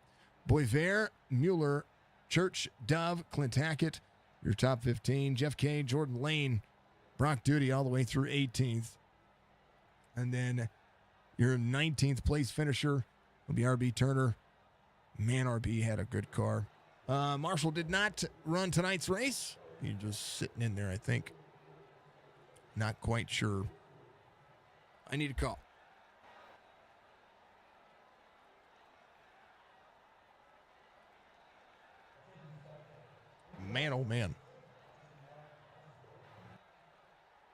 Boisvert, Mueller, Church, Dove, Clint Hackett, your top 15. Jeff Kane, Jordan Lane, Brock Duty all the way through 18th. And then your 19th place finisher will be RB Turner. Man, RB had a good car. Marshall did not run tonight's race. He's just sitting in there, I think. Not quite sure. I need a call. Man, oh man.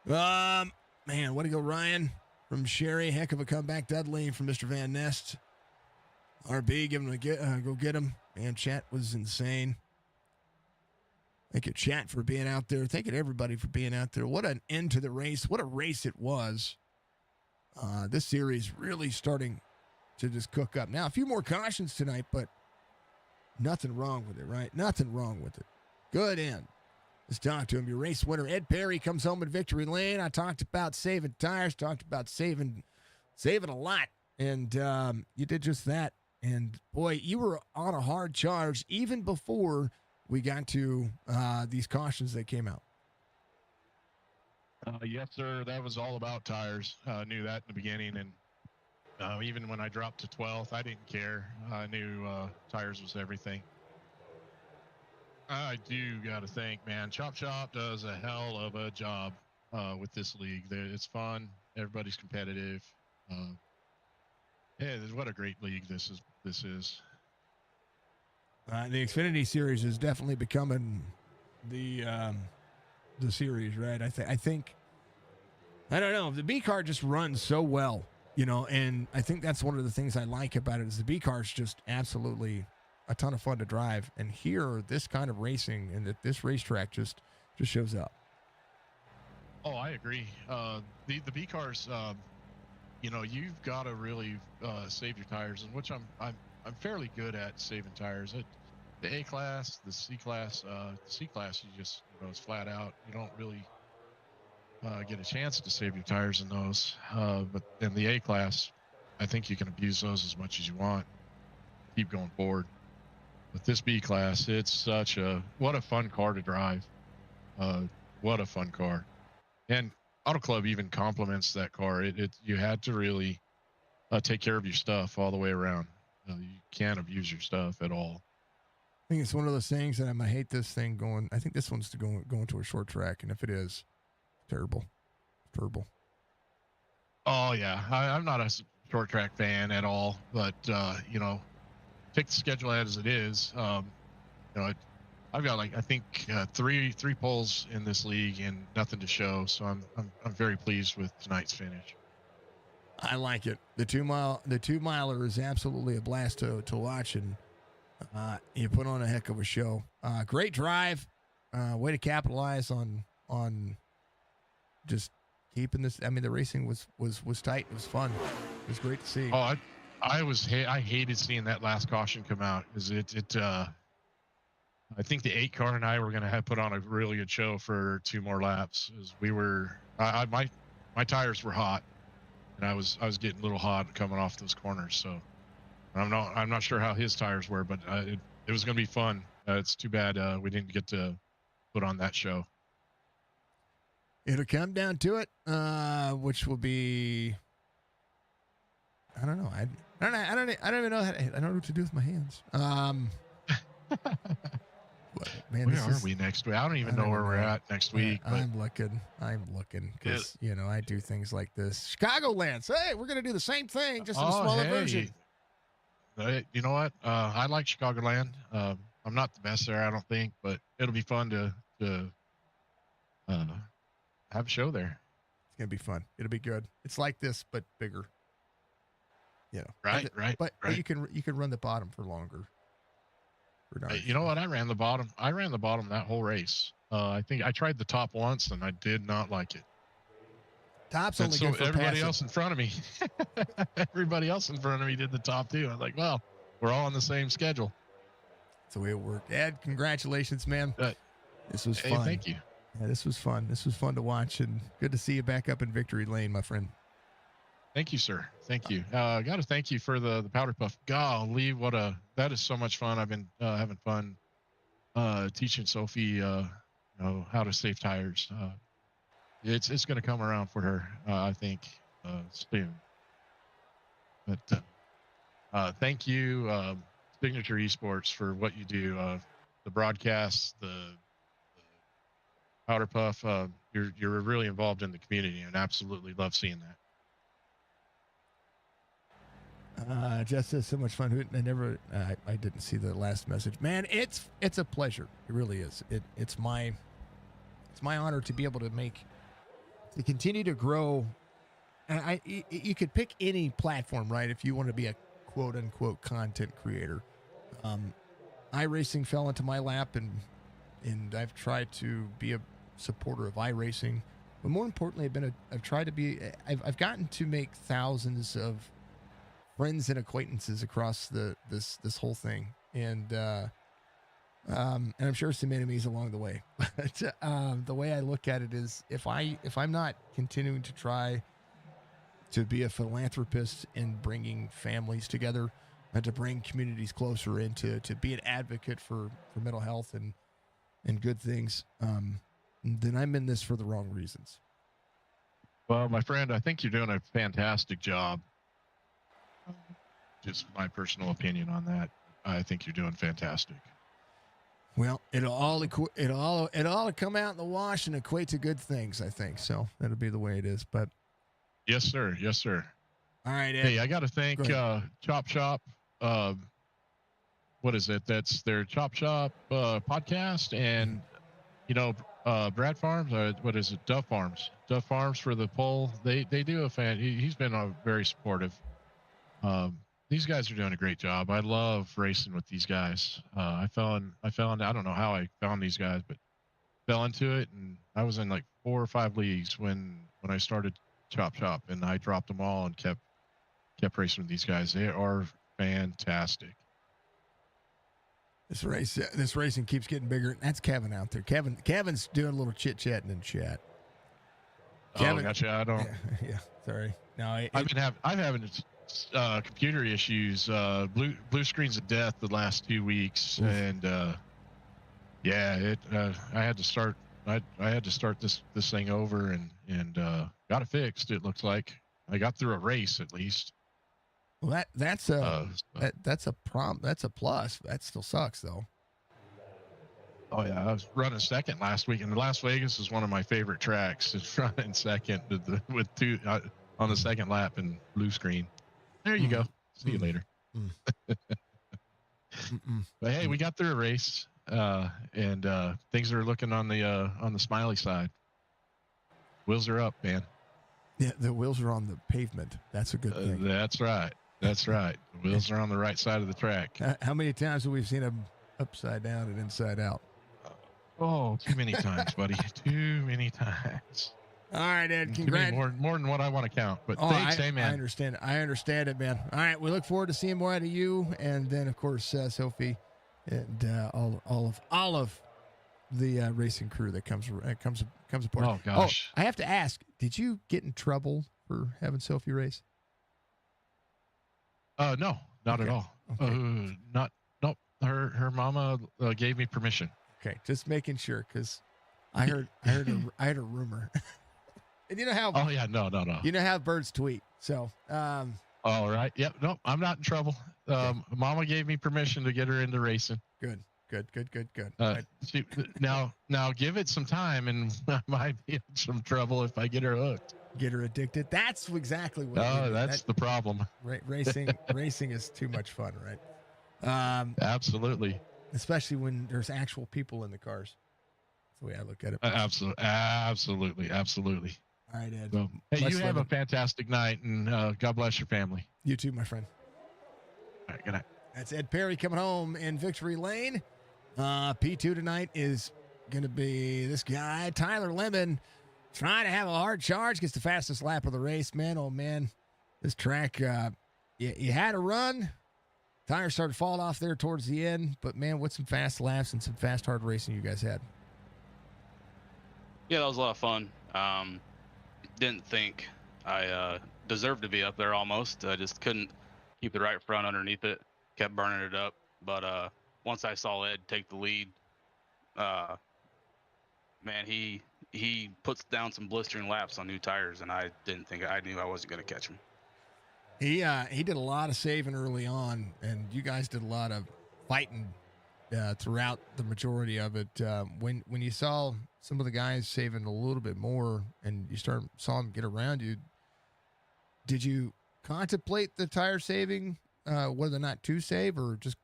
Man, way to go, Ryan. From Sherry, heck of a comeback. Dudley from Mr. Van Nest. RB, give him a go get him. Man, chat was insane. Thank you, chat, for being out there. Thank you to everybody for being out there. What an end to the race. What a race it was. This series really starting to just cook up. Now, a few more cautions tonight, but nothing wrong with it, right? Nothing wrong with it. Good end. Let's talk to him. Your race winner, Ed Perry, comes home in victory lane. I talked about saving tires, talked about saving a lot, and you did just that. And, boy, you were on a hard charge even before we got to these cautions that came out. Yes, sir. That was all about tires. Knew that in the beginning, and even when I dropped to 12th, I didn't care. I knew tires was everything. I do got to think, man, Chop does a hell of a job with this league. It's fun. Everybody's competitive. Yeah, what a great league this is. The Xfinity series is definitely becoming the series, right? I think I don't know. The B car just runs so well. And I think that's one of the things I like about it is the B car is just absolutely a ton of fun to drive. And here, this kind of racing and that this racetrack just shows up. Oh, I agree. The B cars, you've got to really save your tires, and which I'm fairly good at saving tires. The A class, the C class, you just it's flat out. You don't really get a chance to save your tires in those. But in the A class, I think you can abuse those as much as you want. Keep going forward. With this B class, it's what a fun car to drive. What a fun car. And Autoclub even compliments that car. You had to really take care of your stuff all the way around. You can't abuse your stuff at all. I think it's one of those things that I'm gonna hate this thing going. I think this one's going to a short track, and if it is, terrible. Oh yeah, I'm not a short track fan at all, but take the schedule as it is. I've got I think three poles in this league and nothing to show, so I'm very pleased with tonight's finish. I like it. The 2 miler is absolutely a blast to watch, and you put on a heck of a show. Great drive, way to capitalize on just keeping this. I mean, the racing was tight. It was fun. It was great to see. Oh, I hated seeing that last caution come out because I think the 8 car and I were going to have put on a really good show for 2 more laps. As we were, my tires were hot, and I was getting a little hot coming off those corners. So I'm not sure how his tires were, but it was going to be fun. It's too bad we didn't get to put on that show. It'll come down to it, which will be. I don't know. I don't even know. I don't know what to do with my hands. But, man, where are we next week? I don't even know where we're at next week. But I'm looking because I do things like this. Chicagoland. Hey, we're gonna do the same thing, just in a smaller version. You know what? I like Chicagoland. I'm not the best there, I don't think, but it'll be fun to have a show there. It's gonna be fun. It'll be good. It's like this, but bigger. Right. But you can run the bottom for longer. You know what? I ran the bottom that whole race. I think I tried the top once and I did not like it. Top's only good for everybody else in front of me. Everybody else in front of me did the top too. I was like, well, we're all on the same schedule. That's the way it worked. Ed, congratulations, man. This was fun. Hey, thank you. Yeah, this was fun. This was fun to watch, and good to see you back up in victory lane, my friend. Thank you, sir. Thank you. I got to thank you for the powder puff. Golly, that is so much fun. I've been having fun teaching Sophie, how to save tires. It's going to come around for her, I think, soon. But thank you, Signature Esports, for what you do. The broadcasts, the powder puff. You're really involved in the community, and absolutely love seeing that. Jess says so much fun. I didn't see the last message. Man, it's a pleasure. It really is. It's my honor to be able to continue to grow. And you could pick any platform, right? If you want to be a quote unquote content creator. iRacing fell into my lap, and I've tried to be a supporter of iRacing, but more importantly, I've gotten to make thousands of friends and acquaintances across this whole thing, and I'm sure some enemies along the way. But the way I look at it is, if I'm not continuing to try to be a philanthropist in bringing families together and to bring communities closer, and to be an advocate for mental health and good things, then I'm in this for the wrong reasons. Well, my friend, I think you're doing a fantastic job. Just my personal opinion on that. I think you're doing fantastic. Well, it'll all come out in the wash and equate to good things, I think. So that'll be the way it is. But yes, sir. Yes, sir. All right, Ed. Hey, I got to thank Chop Shop. What is it? That's their Chop Shop podcast, and Brad Farms, what is it? Duff Farms. Duff Farms for the poll. They do a fan. He's been very supportive. These guys are doing a great job. I love racing with these guys. I fell in. I don't know how I found these guys, but fell into it, and I was in like 4 or 5 leagues when I started Chop, and I dropped them all and kept racing with these guys. They are fantastic. This racing keeps getting bigger. That's Kevin out there. Kevin's doing a little chit chatting in chat. Kevin, gotcha. I don't. Yeah. Sorry. No, I'm having computer issues. Blue screens of death the last 2 weeks, Oof. and I had to start. I had to start this thing over and got it fixed. It looks like I got through a race at least. Well, that's a plus. That still sucks though. Oh yeah, I was running second last week, and Las Vegas is one of my favorite tracks. It's running second with two on the second lap and blue screen. There you go. See you later. But hey, we got through a race, and things are looking on the smiley side. Wheels are up, man. Yeah, the wheels are on the pavement. That's a good thing. That's right. That's right. The wheels are on the right side of the track. How many times have we seen them upside down and inside out? Oh, too many times, buddy. Too many times. All right, Ed. More than what I want to count. But thanks, hey, man. I understand it, man. All right, we look forward to seeing more out of you, and then of course Sophie, and all of the racing crew that comes aboard. Oh gosh. I have to ask: did you get in trouble for having Sophie race? No, not at all. Okay. Nope. Her mama gave me permission. Okay, just making sure because I heard a rumor. And you know how? Oh yeah, no. You know how birds tweet. So. All right. Yep. Nope. I'm not in trouble. Mama gave me permission to get her into racing. Good. Now give it some time, and I might be in some trouble if I get her hooked. Get her addicted. That's exactly what. That's the problem. Racing is too much fun, right? Absolutely. Especially when there's actual people in the cars. That's the way I look at it. Absolutely. All right, Ed. So, hey, you have a fantastic night, and God bless your family. You too, my friend. All right, good night. That's Ed Perry coming home in victory lane. P2 tonight is going to be this guy, Tyler Lemon, trying to have a hard charge, gets the fastest lap of the race. Man, oh man, this track, you had a run. Tires started falling off there towards the end, but man, what some fast laps and some fast, hard racing you guys had. Yeah, that was a lot of fun. Didn't think I deserved to be up there almost. I just couldn't keep the right front underneath it. Kept burning it up. But once I saw Ed take the lead, man, he puts down some blistering laps on new tires, and I knew I wasn't going to catch him. He did a lot of saving early on, and you guys did a lot of fighting throughout the majority of it. When you saw some of the guys saving a little bit more, and you saw them get around you, did you contemplate the tire saving, whether or not to save, or just,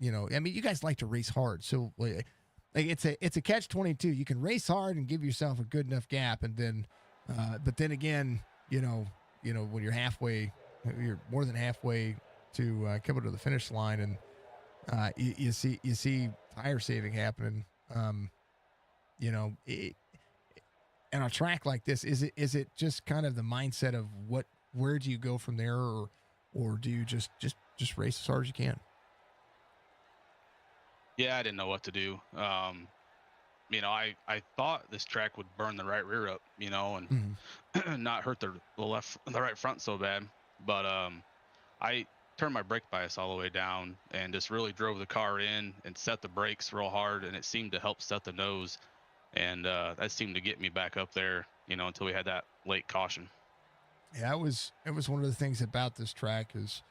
I mean, you guys like to race hard, so like it's a catch-22. You can race hard and give yourself a good enough gap, and then, but then again, when you're more than halfway to coming to the finish line, and you see tire saving happening. And on a track like this, is it just kind of the mindset of where do you go from there, or do you just race as hard as you can? Yeah, I didn't know what to do. I thought this track would burn the right rear up, and not hurt the right front so bad. But I turned my brake bias all the way down and just really drove the car in and set the brakes real hard, and it seemed to help set the nose, and that seemed to get me back up there, until we had that late caution. Yeah, it was one of the things about this track is,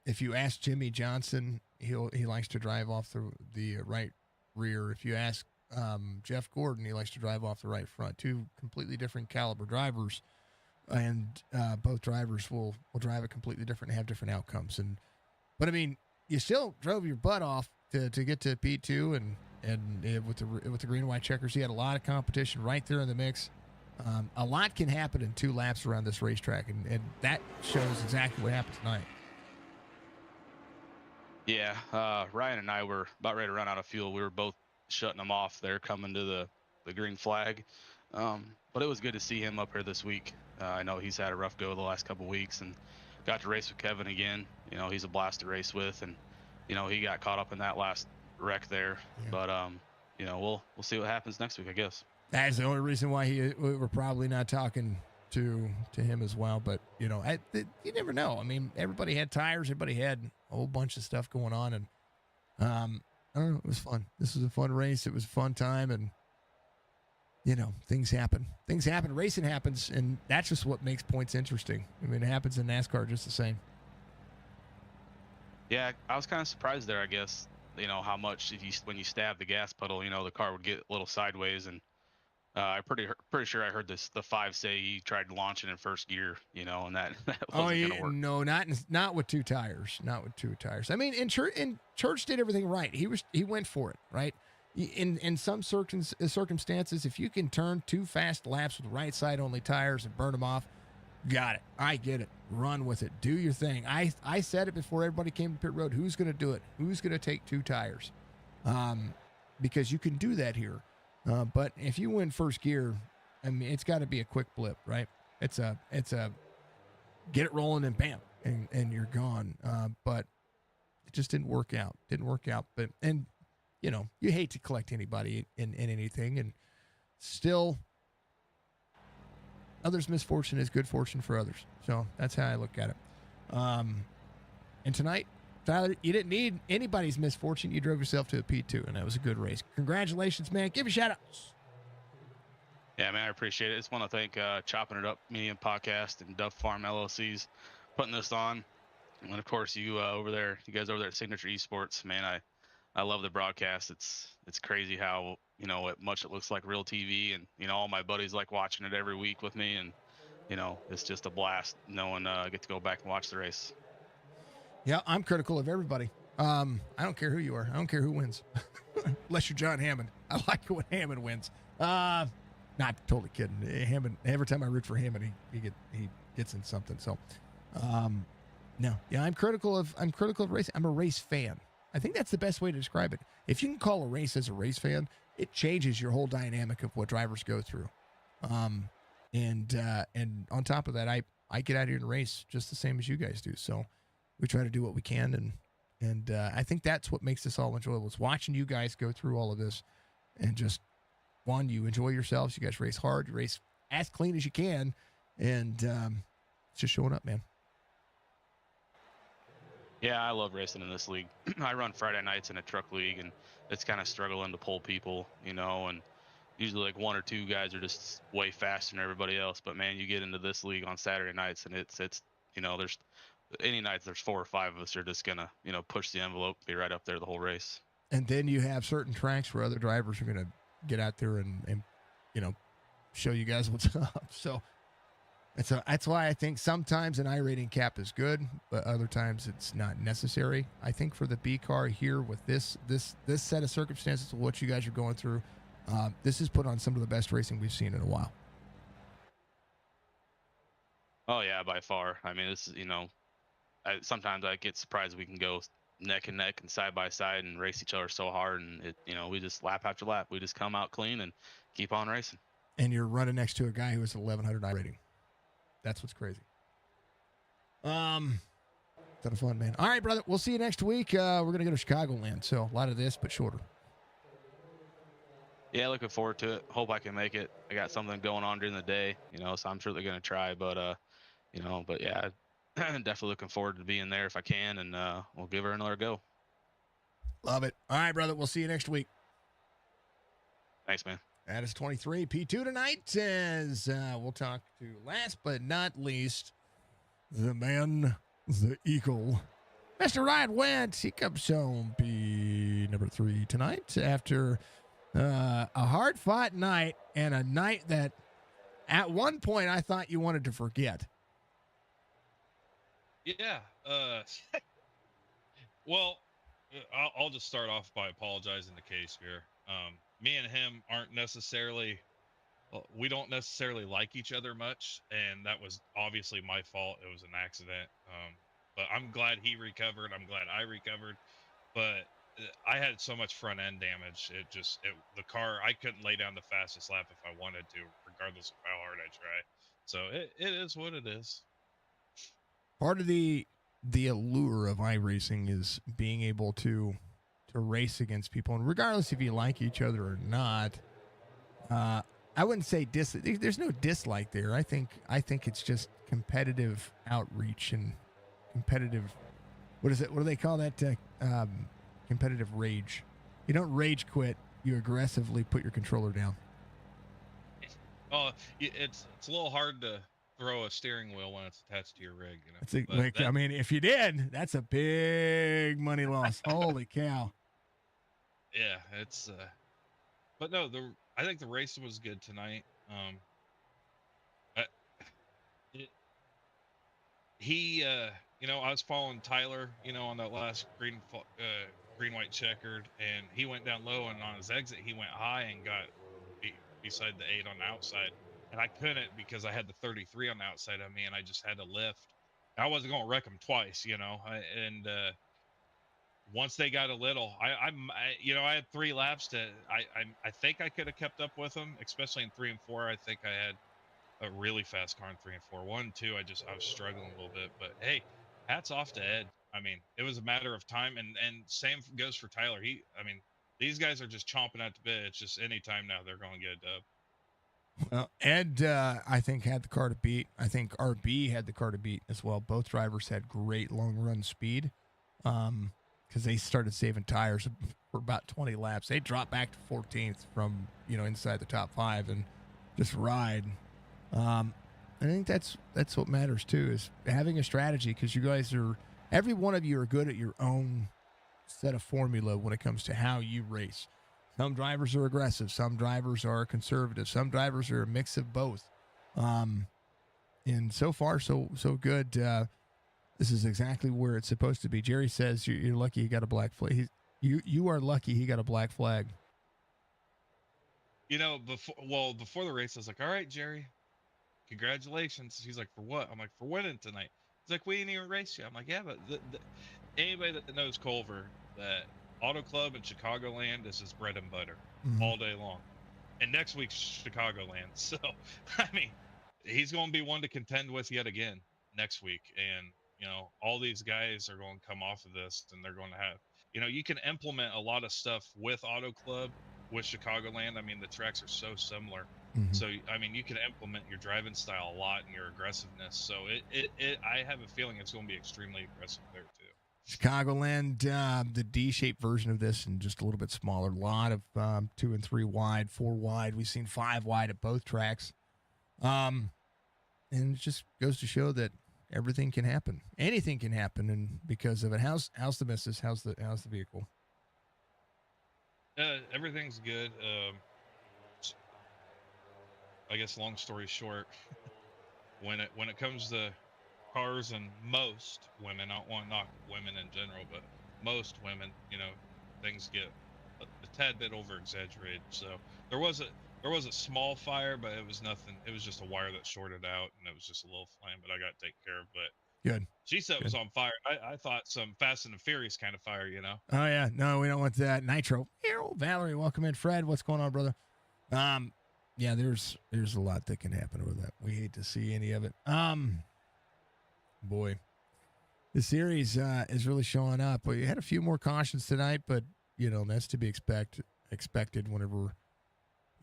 if you ask Jimmy Johnson, he likes to drive off the right rear. If you ask Jeff Gordon, he likes to drive off the right front. Two completely different caliber drivers, and both drivers will drive it completely different and have different outcomes. But I mean, you still drove your butt off to get to P2, and and with the green and white checkers, he had a lot of competition right there in the mix. A lot can happen in 2 laps around this racetrack, and that shows exactly what happened tonight. Yeah, Ryan and I were about ready to run out of fuel. We were both shutting them off there coming to the green flag. But it was good to see him up here this week. I know he's had a rough go the last couple weeks and got to race with Kevin again. He's a blast to race with, and he got caught up in that last wreck there. Yeah. But we'll see what happens next week, I guess. That's the only reason why we're probably not talking to him as well. But you never know. I mean, everybody had tires. Everybody had a whole bunch of stuff going on, and I don't know. It was fun. This was a fun race. It was a fun time, and things happen. Things happen. Racing happens, and that's just what makes points interesting. I mean, it happens in NASCAR just the same. Yeah, I was kind of surprised there. I guess how much when you stab the gas pedal, the car would get a little sideways, and I'm pretty sure I heard the 5 say he tried launching in first gear, and that wasn't gonna work. No, not with 2 tires. Not with 2 tires. I mean, Church did everything right. He went for it, right? In some circumstances, if you can turn 2 fast laps with right side only tires and burn them off, got it. I get it. Run with it. Do your thing. I said it before everybody came to pit road. Who's going to do it? Who's going to take 2 tires? Because you can do that here. But if you win first gear, I mean, it's got to be a quick blip, right? It's a get it rolling and bam, and you're gone. But it just didn't work out. But you hate to collect anybody in anything, and still, others' misfortune is good fortune for others. So that's how I look at it. And tonight, Tyler, you didn't need anybody's misfortune. You drove yourself to a P2, and that was a good race. Congratulations, man. Give a shout-outs. Yeah, man, I appreciate it. I just want to thank Chopp'N It Up Media Podcast and Duff Farm LLC's putting this on. And, of course, you guys over there at Signature Esports, man, I love the broadcast. It's crazy how, much it looks like real TV, and, all my buddies like watching it every week with me, and, it's just a blast knowing I get to go back and watch the race. Yeah, I'm critical of everybody. I don't care who you are. I don't care who wins. Unless you're John Hammond. I like it when Hammond wins. Not totally kidding. Hammond, every time I root for Hammond, he gets in something. So, no. Yeah, I'm critical of racing. I'm a race fan. I think that's the best way to describe it. If you can call a race as a race fan, it changes your whole dynamic of what drivers go through. And on top of that, I get out here and race just the same as you guys do. So we try to do what we can, and I think that's what makes this all enjoyable. Is watching you guys go through all of this, and just you enjoy yourselves. You guys race hard, you race as clean as you can, and it's just showing up, man. Yeah, I love racing in this league. I run Friday nights in a truck league, and it's kind of struggling to pull people, and usually like 1 or 2 guys are just way faster than everybody else. But man, you get into this league on Saturday nights, and it's there's any nights there's 4 or 5 of us are just gonna push the envelope, be right up there the whole race. And then you have certain tracks where other drivers are gonna get out there and show you guys what's up. So that's why I think sometimes an iRating cap is good, but other times it's not necessary. I think for the B car here with this set of circumstances of what you guys are going through, this has put on some of the best racing we've seen in a while. Oh yeah, by far. I mean, this is sometimes I get surprised we can go neck and neck and side by side and race each other so hard, and we just lap after lap, we just come out clean and keep on racing. And you're running next to a guy who has 1100 iRating. That's what's crazy. Kind of fun, man. All right, brother. We'll see you next week. We're gonna go to Chicagoland, so a lot of this, but shorter. Yeah, looking forward to it. Hope I can make it. I got something going on during the day, so I'm certainly gonna try. But but yeah, definitely looking forward to being there if I can, and we'll give her another go. Love it. All right, brother. We'll see you next week. Thanks, man. That is 23 P2 tonight. As we'll talk to last but not least, the man, the eagle, Mr. Ryan Wentz. He comes home P number 3 tonight after a hard-fought night, and a night that at one point I thought you wanted to forget. Yeah. Well, I'll just start off by apologizing to Case here. Me and him aren't necessarily, we don't necessarily like each other much, and that was obviously my fault. It was an accident. But I'm glad he recovered. I'm glad I recovered. But I had so much front end damage. The car, I couldn't lay down the fastest lap if I wanted to, regardless of how hard I try. So it is what it is. Part of the allure of iRacing is being able to race against people, and regardless if you like each other or not, I wouldn't say there's no dislike there. I think it's just competitive outreach and competitive. What is it? What do they call that? Competitive rage. You don't rage quit. You aggressively put your controller down. Oh, it's a little hard to throw a steering wheel when it's attached to your rig. You know. I mean, if you did, that's a big money loss. Holy cow! Yeah, it's. But no, I think the race was good tonight. I was following Tyler, on that last green white checkered, and he went down low, and on his exit he went high and got beside the 8 on the outside, and I couldn't because I had the 33 on the outside of me, and I just had to lift. I wasn't going to wreck him twice, once they got a little, I had 3 laps I think I could have kept up with them, especially in 3 and 4. I think I had a really fast car in 3 and 4. 1 and 2, I was struggling a little bit, but hey, hats off to Ed. I mean, it was a matter of time, and same goes for Tyler. These guys are just chomping at the bit. It's just any time now they're going to get a dub. Well, Ed, I think, had the car to beat. I think RB had the car to beat as well. Both drivers had great long run speed because they started saving tires for about 20 laps. They dropped back to 14th from, inside the top 5 and just ride. I think that's what matters too, is having a strategy, because you guys every one of you are good at your own set of formula when it comes to how you race. Some drivers are aggressive, some drivers are conservative, some drivers are a mix of both. And so far, so good. This is exactly where it's supposed to be. Jerry says you're lucky he got a black flag. You are lucky he got a black flag. Before the race, I was like, all right, Jerry, congratulations. He's like, for what? I'm like, for winning tonight. He's like, we ain't even raced yet. I'm like, yeah, but anybody that knows Culver, that Autoclub and Chicagoland is his bread and butter all day long. And next week's Chicagoland. So, I mean, he's going to be one to contend with yet again next week. And, all these guys are going to come off of this, and they're going to have, you can implement a lot of stuff with Autoclub, with Chicagoland. I mean, the tracks are so similar. Mm-hmm. So, I mean, you can implement your driving style a lot and your aggressiveness. So I have a feeling it's going to be extremely aggressive there too. Chicagoland, the D-shaped version of this, and just a little bit smaller. A lot of 2 and 3 wide, 4 wide. We've seen 5 wide at both tracks. And it just goes to show that everything can happen. Anything can happen, and because of it. How's the missus? How's the vehicle? Everything's good. I guess long story short, when it comes to cars, and most women, I don't want to knock women in general, but most women, things get a tad bit over exaggerated. So there was a small fire, but it was nothing. It was just a wire that shorted out, and it was just a little flame, but I got to take care of. But good. She said it was on fire. I thought some Fast and the Furious kind of fire, Oh yeah, no, we don't want that. Nitro. Here, Valerie, welcome in. Fred, what's going on, brother? Yeah, there's a lot that can happen with that. We hate to see any of it. Boy, the series is really showing up. We had a few more cautions tonight, but that's to be expected whenever,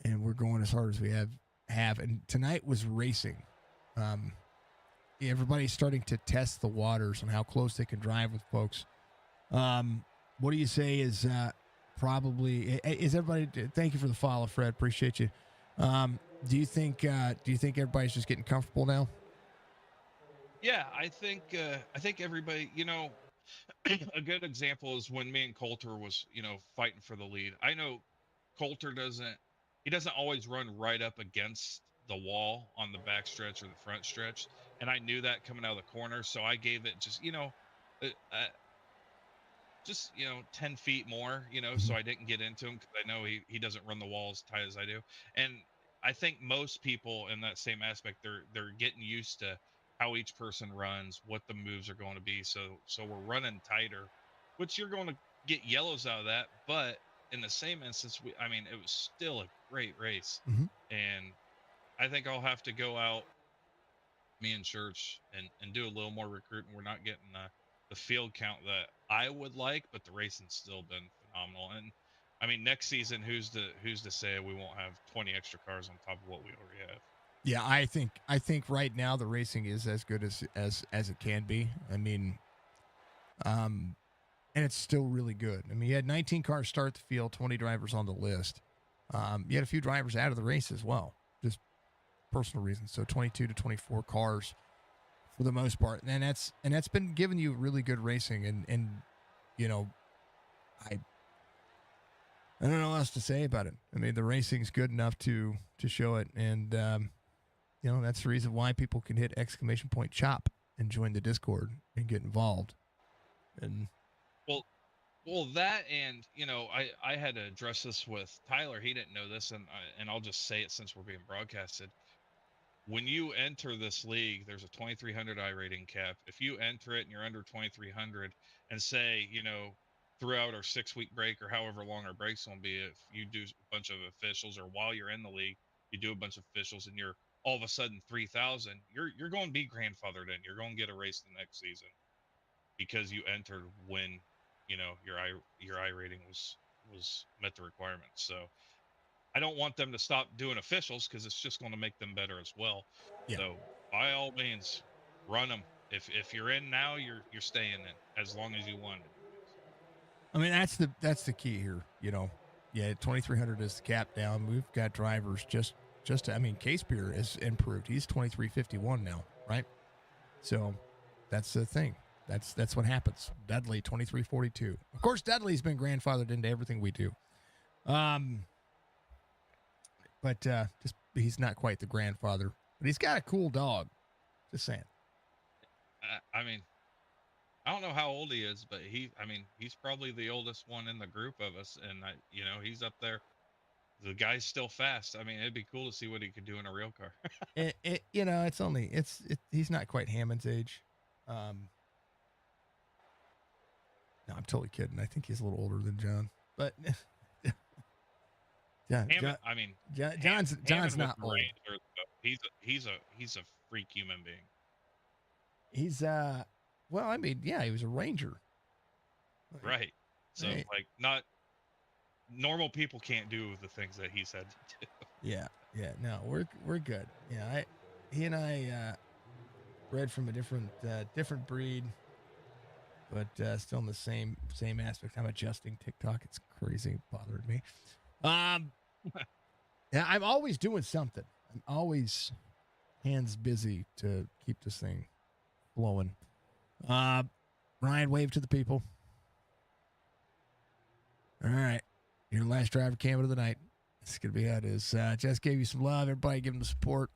and we're going as hard as we have. And tonight was racing. Everybody's starting to test the waters and how close they can drive with folks. What do you say is probably is everybody? Thank you for the follow, Fred. Appreciate you. Do you think everybody's just getting comfortable now? Yeah, I think everybody, a good example is when me and Coulter was, fighting for the lead. I know Coulter doesn't always run right up against the wall on the back stretch or the front stretch, and I knew that coming out of the corner, so I gave it just, just 10 feet more, so I didn't get into him because I know he doesn't run the wall as tight as I do. And I think most people in that same aspect, they're getting used to how each person runs, what the moves are going to be. So we're running tighter, which you're going to get yellows out of that. But in the same instance, it was still a great race. Mhm. And I think I'll have to go out, me and Church, and do a little more recruiting. We're not getting the field count that I would like, but the racing's still been phenomenal. And next season, who's to say we won't have 20 extra cars on top of what we already have? Yeah, I think right now the racing is as good as it can be. I mean, and it's still really good. I mean, you had 19 cars start the field, 20 drivers on the list. You had a few drivers out of the race as well, just personal reasons. So 22 to 24 cars for the most part, and that's been giving you really good racing. And I don't know what else to say about it. I mean, the racing's good enough to show it, and that's the reason why people can hit !Chop and join the Discord and get involved. And well, that, and I had to address this with Tyler. He didn't know this, and I'll just say it since we're being broadcasted. When you enter this league, there's a 2300 iRating cap. If you enter it and you're under 2300, and say, throughout our 6-week break or however long our break's going to be, if you do a bunch of officials, or while you're in the league, you do a bunch of officials, and you're all of a sudden 3000, you're going to be grandfathered in. You're going to get a race the next season because you entered when, your iRating was met the requirements. So I don't want them to stop doing officials because it's just going to make them better as well. Yeah. So by all means, run them. If you're in now, you're staying in as long as you want it. I mean, that's the key here. Yeah, 2300 is the cap down. We've got drivers Case Beer is improved. He's 2351 now, right? So that's the thing. That's what happens. Dudley 2342. Of course, Dudley's been grandfathered into everything we do. But just he's not quite the grandfather. But he's got a cool dog. Just saying. I don't know how old he is, but he's probably the oldest one in the group of us, and he's up there. The guy's still fast. It'd be cool to see what he could do in a real car. He's not quite Hammond's age. No, I'm totally kidding. I think he's a little older than John, but yeah, John's not old. Ranger, he's a freak human being. He's he was a ranger. Right. So not normal people can't do the things that he's had to do. Yeah. No, we're good. Yeah, he and I bred from a different breed, but still in the same aspect. I'm adjusting TikTok. It's crazy. It bothered me. Yeah, I'm always doing something. I'm always hands busy to keep this thing flowing. Ryan, wave to the people. All right. Your last driver cam of the night. It's going to be how it is. Jess gave you some love. Everybody give him the support.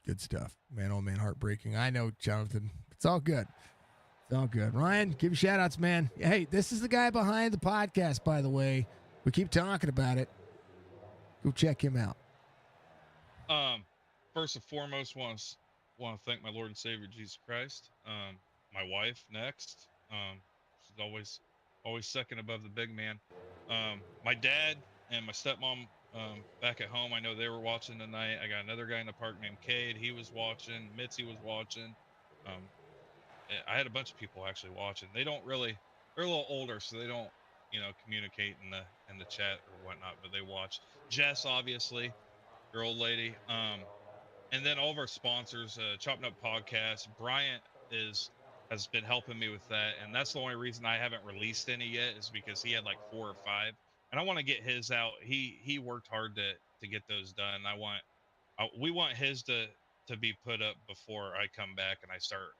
Good stuff. Man, oh man, heartbreaking. I know, Jonathan. It's all good. It's all good. Ryan, give you shout outs, man. Hey, this is the guy behind the podcast, by the way. We keep talking about it. Go check him out. First and foremost, want to thank my Lord and Savior Jesus Christ. My wife next. She's always second above the big man. My dad and my stepmom back at home. I know they were watching tonight. I got another guy in the park named Cade. He was watching. Mitzi was watching. I had a bunch of people actually watching. They're a little older, so they don't, communicate in the chat or whatnot, but they watch. Jess, obviously, your old lady. And then all of our sponsors, Chopp'N Podcast. Bryant has been helping me with that, and that's the only reason I haven't released any yet, is because he had like 4 or 5, and I want to get his out. He worked hard to get those done. We want his to be put up before I come back and I start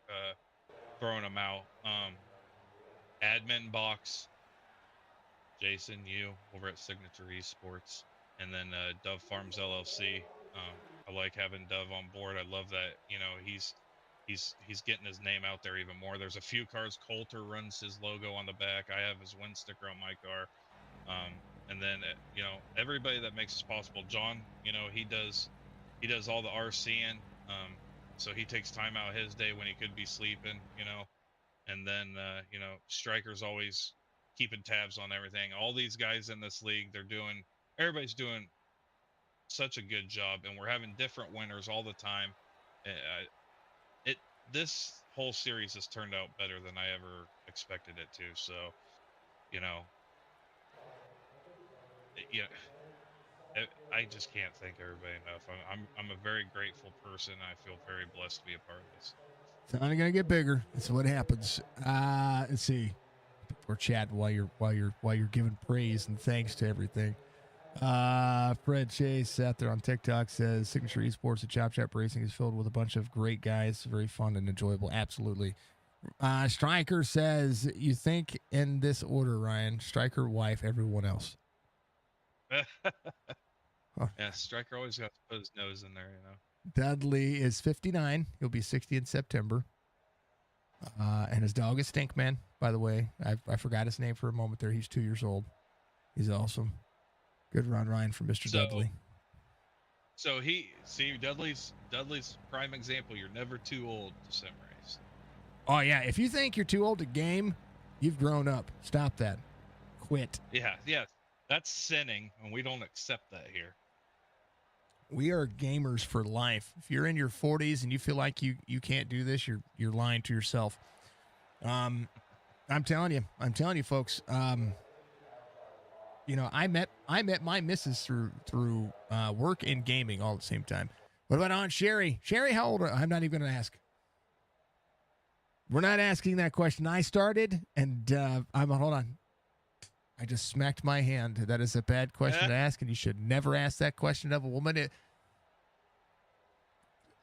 throwing them out. Admin box, Jason, you over at Signature Esports, and then Dove Farms LLC. I like having Dove on board. I love that, he's getting his name out there even more. There's a few cars. Coulter runs his logo on the back. I have his win sticker on my car. And then everybody that makes this possible. John, he does all the RCing. So he takes time out his day when he could be sleeping. And then Striker's always keeping tabs on everything. All these guys in this league, everybody's doing such a good job, and we're having different winners all the time. This whole series has turned out better than I ever expected it to. So, I just can't thank everybody enough. I'm a very grateful person. I feel very blessed to be a part of this. It's only gonna get bigger. That's what happens. Let's see. We're chatting while you're giving praise and thanks to everything. Fred Chase out there on TikTok says Signature Esports at Chop Racing is filled with a bunch of great guys, very fun and enjoyable. Absolutely. Striker says, you think in this order, Ryan: Striker, wife, everyone else. Huh. Yeah, Striker always got to put his nose in there, Dudley is 59. He'll be 60 in September. And his dog is Stinkman, by the way. I forgot his name for a moment there. He's 2 years old. He's awesome. Good run, Ryan, from Mr. Dudley. So Dudley's prime example. You're never too old to sim race. Oh, yeah. If you think you're too old to game, you've grown up. Stop that. Quit. Yeah. That's sinning, and we don't accept that here. We are gamers for life. If you're in your 40s and you feel like you can't do this, you're lying to yourself. I'm telling you, folks. I met my missus through work and gaming all at the same time. What about Aunt Sherry? Sherry, how old are you? I'm not even going to ask. We're not asking that question. I started, and hold on. I just smacked my hand. That is a bad question to ask, and you should never ask that question of a woman.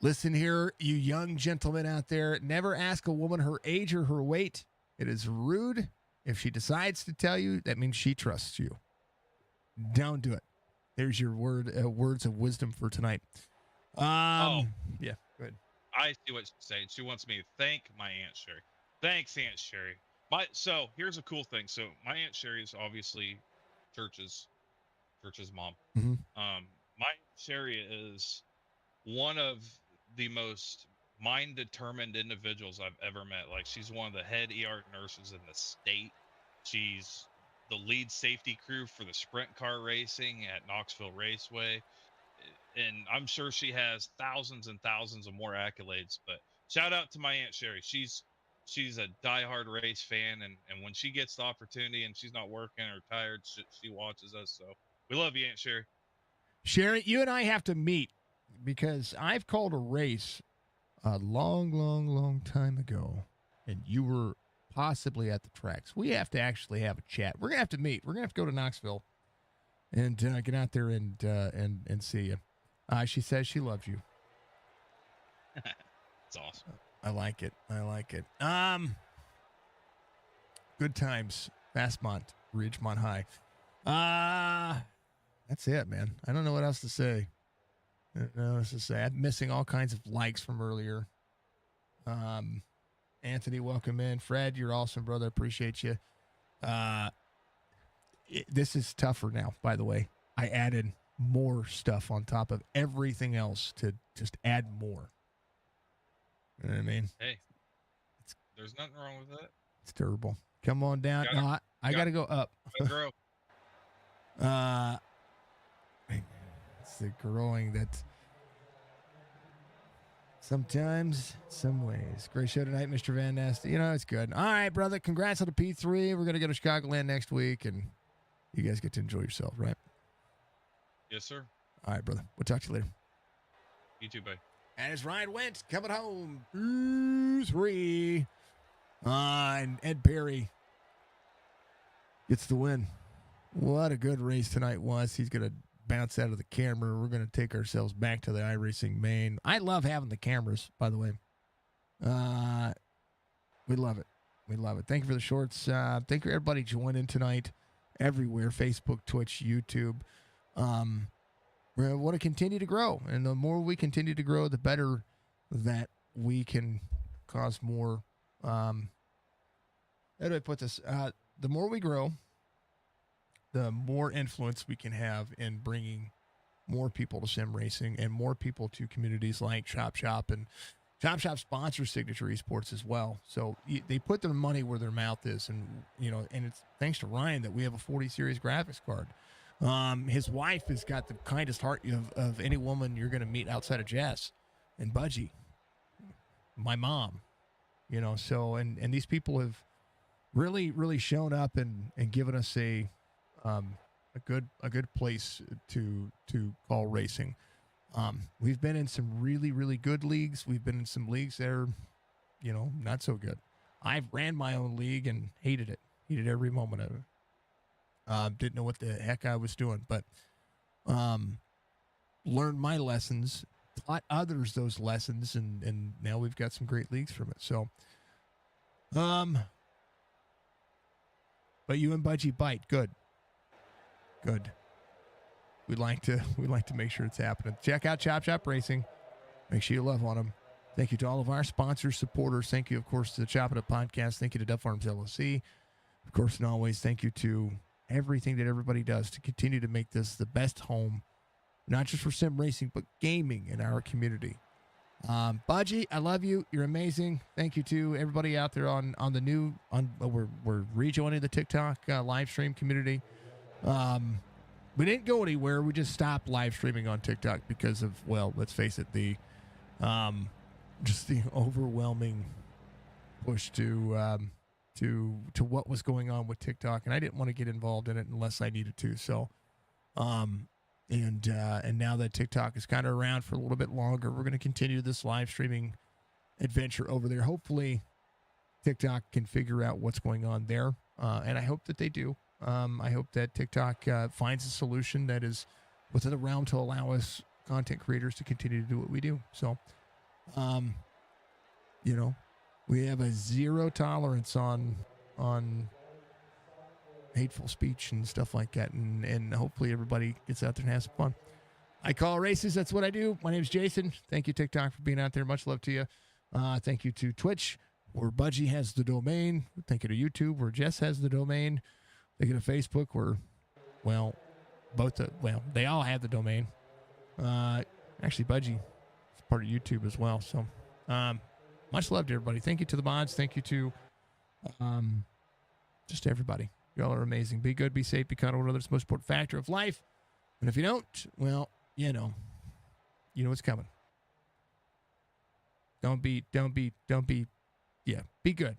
Listen here, you young gentlemen out there. Never ask a woman her age or her weight. It is rude. If she decides to tell you, that means she trusts you. Don't do it. There's your words of wisdom for tonight. Yeah, go ahead. I see what she's saying. She wants me to thank my Aunt Sherry. Thanks, Aunt Sherry. So here's a cool thing. So my Aunt Sherry is obviously Church's mom. Mm-hmm. My Aunt Sherry is one of the most mind-determined individuals I've ever met. Like, she's one of the head ER nurses in the state. She's the lead safety crew for the sprint car racing at Knoxville Raceway. And I'm sure she has thousands and thousands of more accolades, but shout out to my Aunt Sherry. She's a diehard race fan, and when she gets the opportunity and she's not working or tired, she watches us. So we love you, Aunt Sherry. Sherry, you and I have to meet, because I've called a race a long time ago, and you were possibly at the tracks. We have to actually have a chat. We're gonna have to meet. We're gonna have to go to Knoxville and get out there and see you. She says she loves you. It's awesome. I like it. Good times. Fastmont, Ridgemont High. That's it, man. I don't know what else to say. I'm missing all kinds of likes from earlier. Anthony, welcome in. Fred, you're awesome, brother. Appreciate you. This is tougher now, by the way. I added more stuff on top of everything else to just add more. You know what I mean? Hey, there's nothing wrong with that. It's terrible. Come on down. I got to go up. Grow. It's the growing that sometimes, some ways. Great show tonight, Mr. Van Nest. It's good. All right, brother. Congrats on the P3. We're going to go to Chicagoland next week, and you guys get to enjoy yourself, right? Yes, sir. All right, brother. We'll talk to you later. You too, buddy. And it's Ryan Wentz coming home. 2-3. And Ed Perry gets the win. What a good race tonight was. He's going to bounce out of the camera. We're going to take ourselves back to the iRacing main. I love having the cameras, by the way. We love it. Thank you for the shorts. Thank you, everybody joining tonight everywhere. Facebook, Twitch, YouTube. We want to continue to grow. And the more we continue to grow, the better that we can cause more. How do I put this? The more we grow, the more influence we can have in bringing more people to sim racing and more people to communities like Chop Shop, and Chop Shop sponsors Signature Esports as well. So they put their money where their mouth is, and and it's thanks to Ryan that we have a 40 series graphics card. His wife has got the kindest heart of any woman you're going to meet outside of Jess and Budgie, my mom, so, and these people have really, really shown up and given us a good place to call racing. We've been in some really, really good leagues. We've been in some leagues that are, not so good. I've ran my own league and hated every moment of it. Didn't know what the heck I was doing, but learned my lessons, taught others those lessons, and now we've got some great leagues from it. So, but you and Budgie bite. Good. We'd like to make sure it's happening. Check out Chop Shop Racing. Make sure you love on them. Thank you to all of our sponsors, supporters. Thank you, of course, to the Chopp'N Up podcast. Thank you to Duff Farms LLC. Of course, and always, thank you to everything that everybody does to continue to make this the best home, not just for sim racing, but gaming in our community. Budgie, I love you. You're amazing. Thank you to everybody out there on the new, we're rejoining the TikTok live stream community. We didn't go anywhere. We just stopped live streaming on TikTok because of, well, let's face it, the just the overwhelming push to what was going on with TikTok, and I didn't want to get involved in it unless I needed to. So, and now that TikTok is kind of around for a little bit longer, we're going to continue this live streaming adventure over there. Hopefully, TikTok can figure out what's going on there, and I hope that they do. I hope that TikTok finds a solution that is within the realm to allow us content creators to continue to do what we do. So, we have a zero tolerance on hateful speech and stuff like that, and hopefully everybody gets out there and has some fun. I call races. That's what I do. My name's Jason. Thank you, TikTok, for being out there. Much love to you. Thank you to Twitch, where Budgie has the domain. Thank you to YouTube, where Jess has the domain. Thank you to Facebook, where, well, they all have the domain. Actually, Budgie is part of YouTube as well. So, much love to everybody. Thank you to the mods. Thank you to just everybody. Y'all are amazing. Be good, be safe, be kind to one another. It's the most important factor of life. And if you don't, well, you know what's coming. Don't be, be good.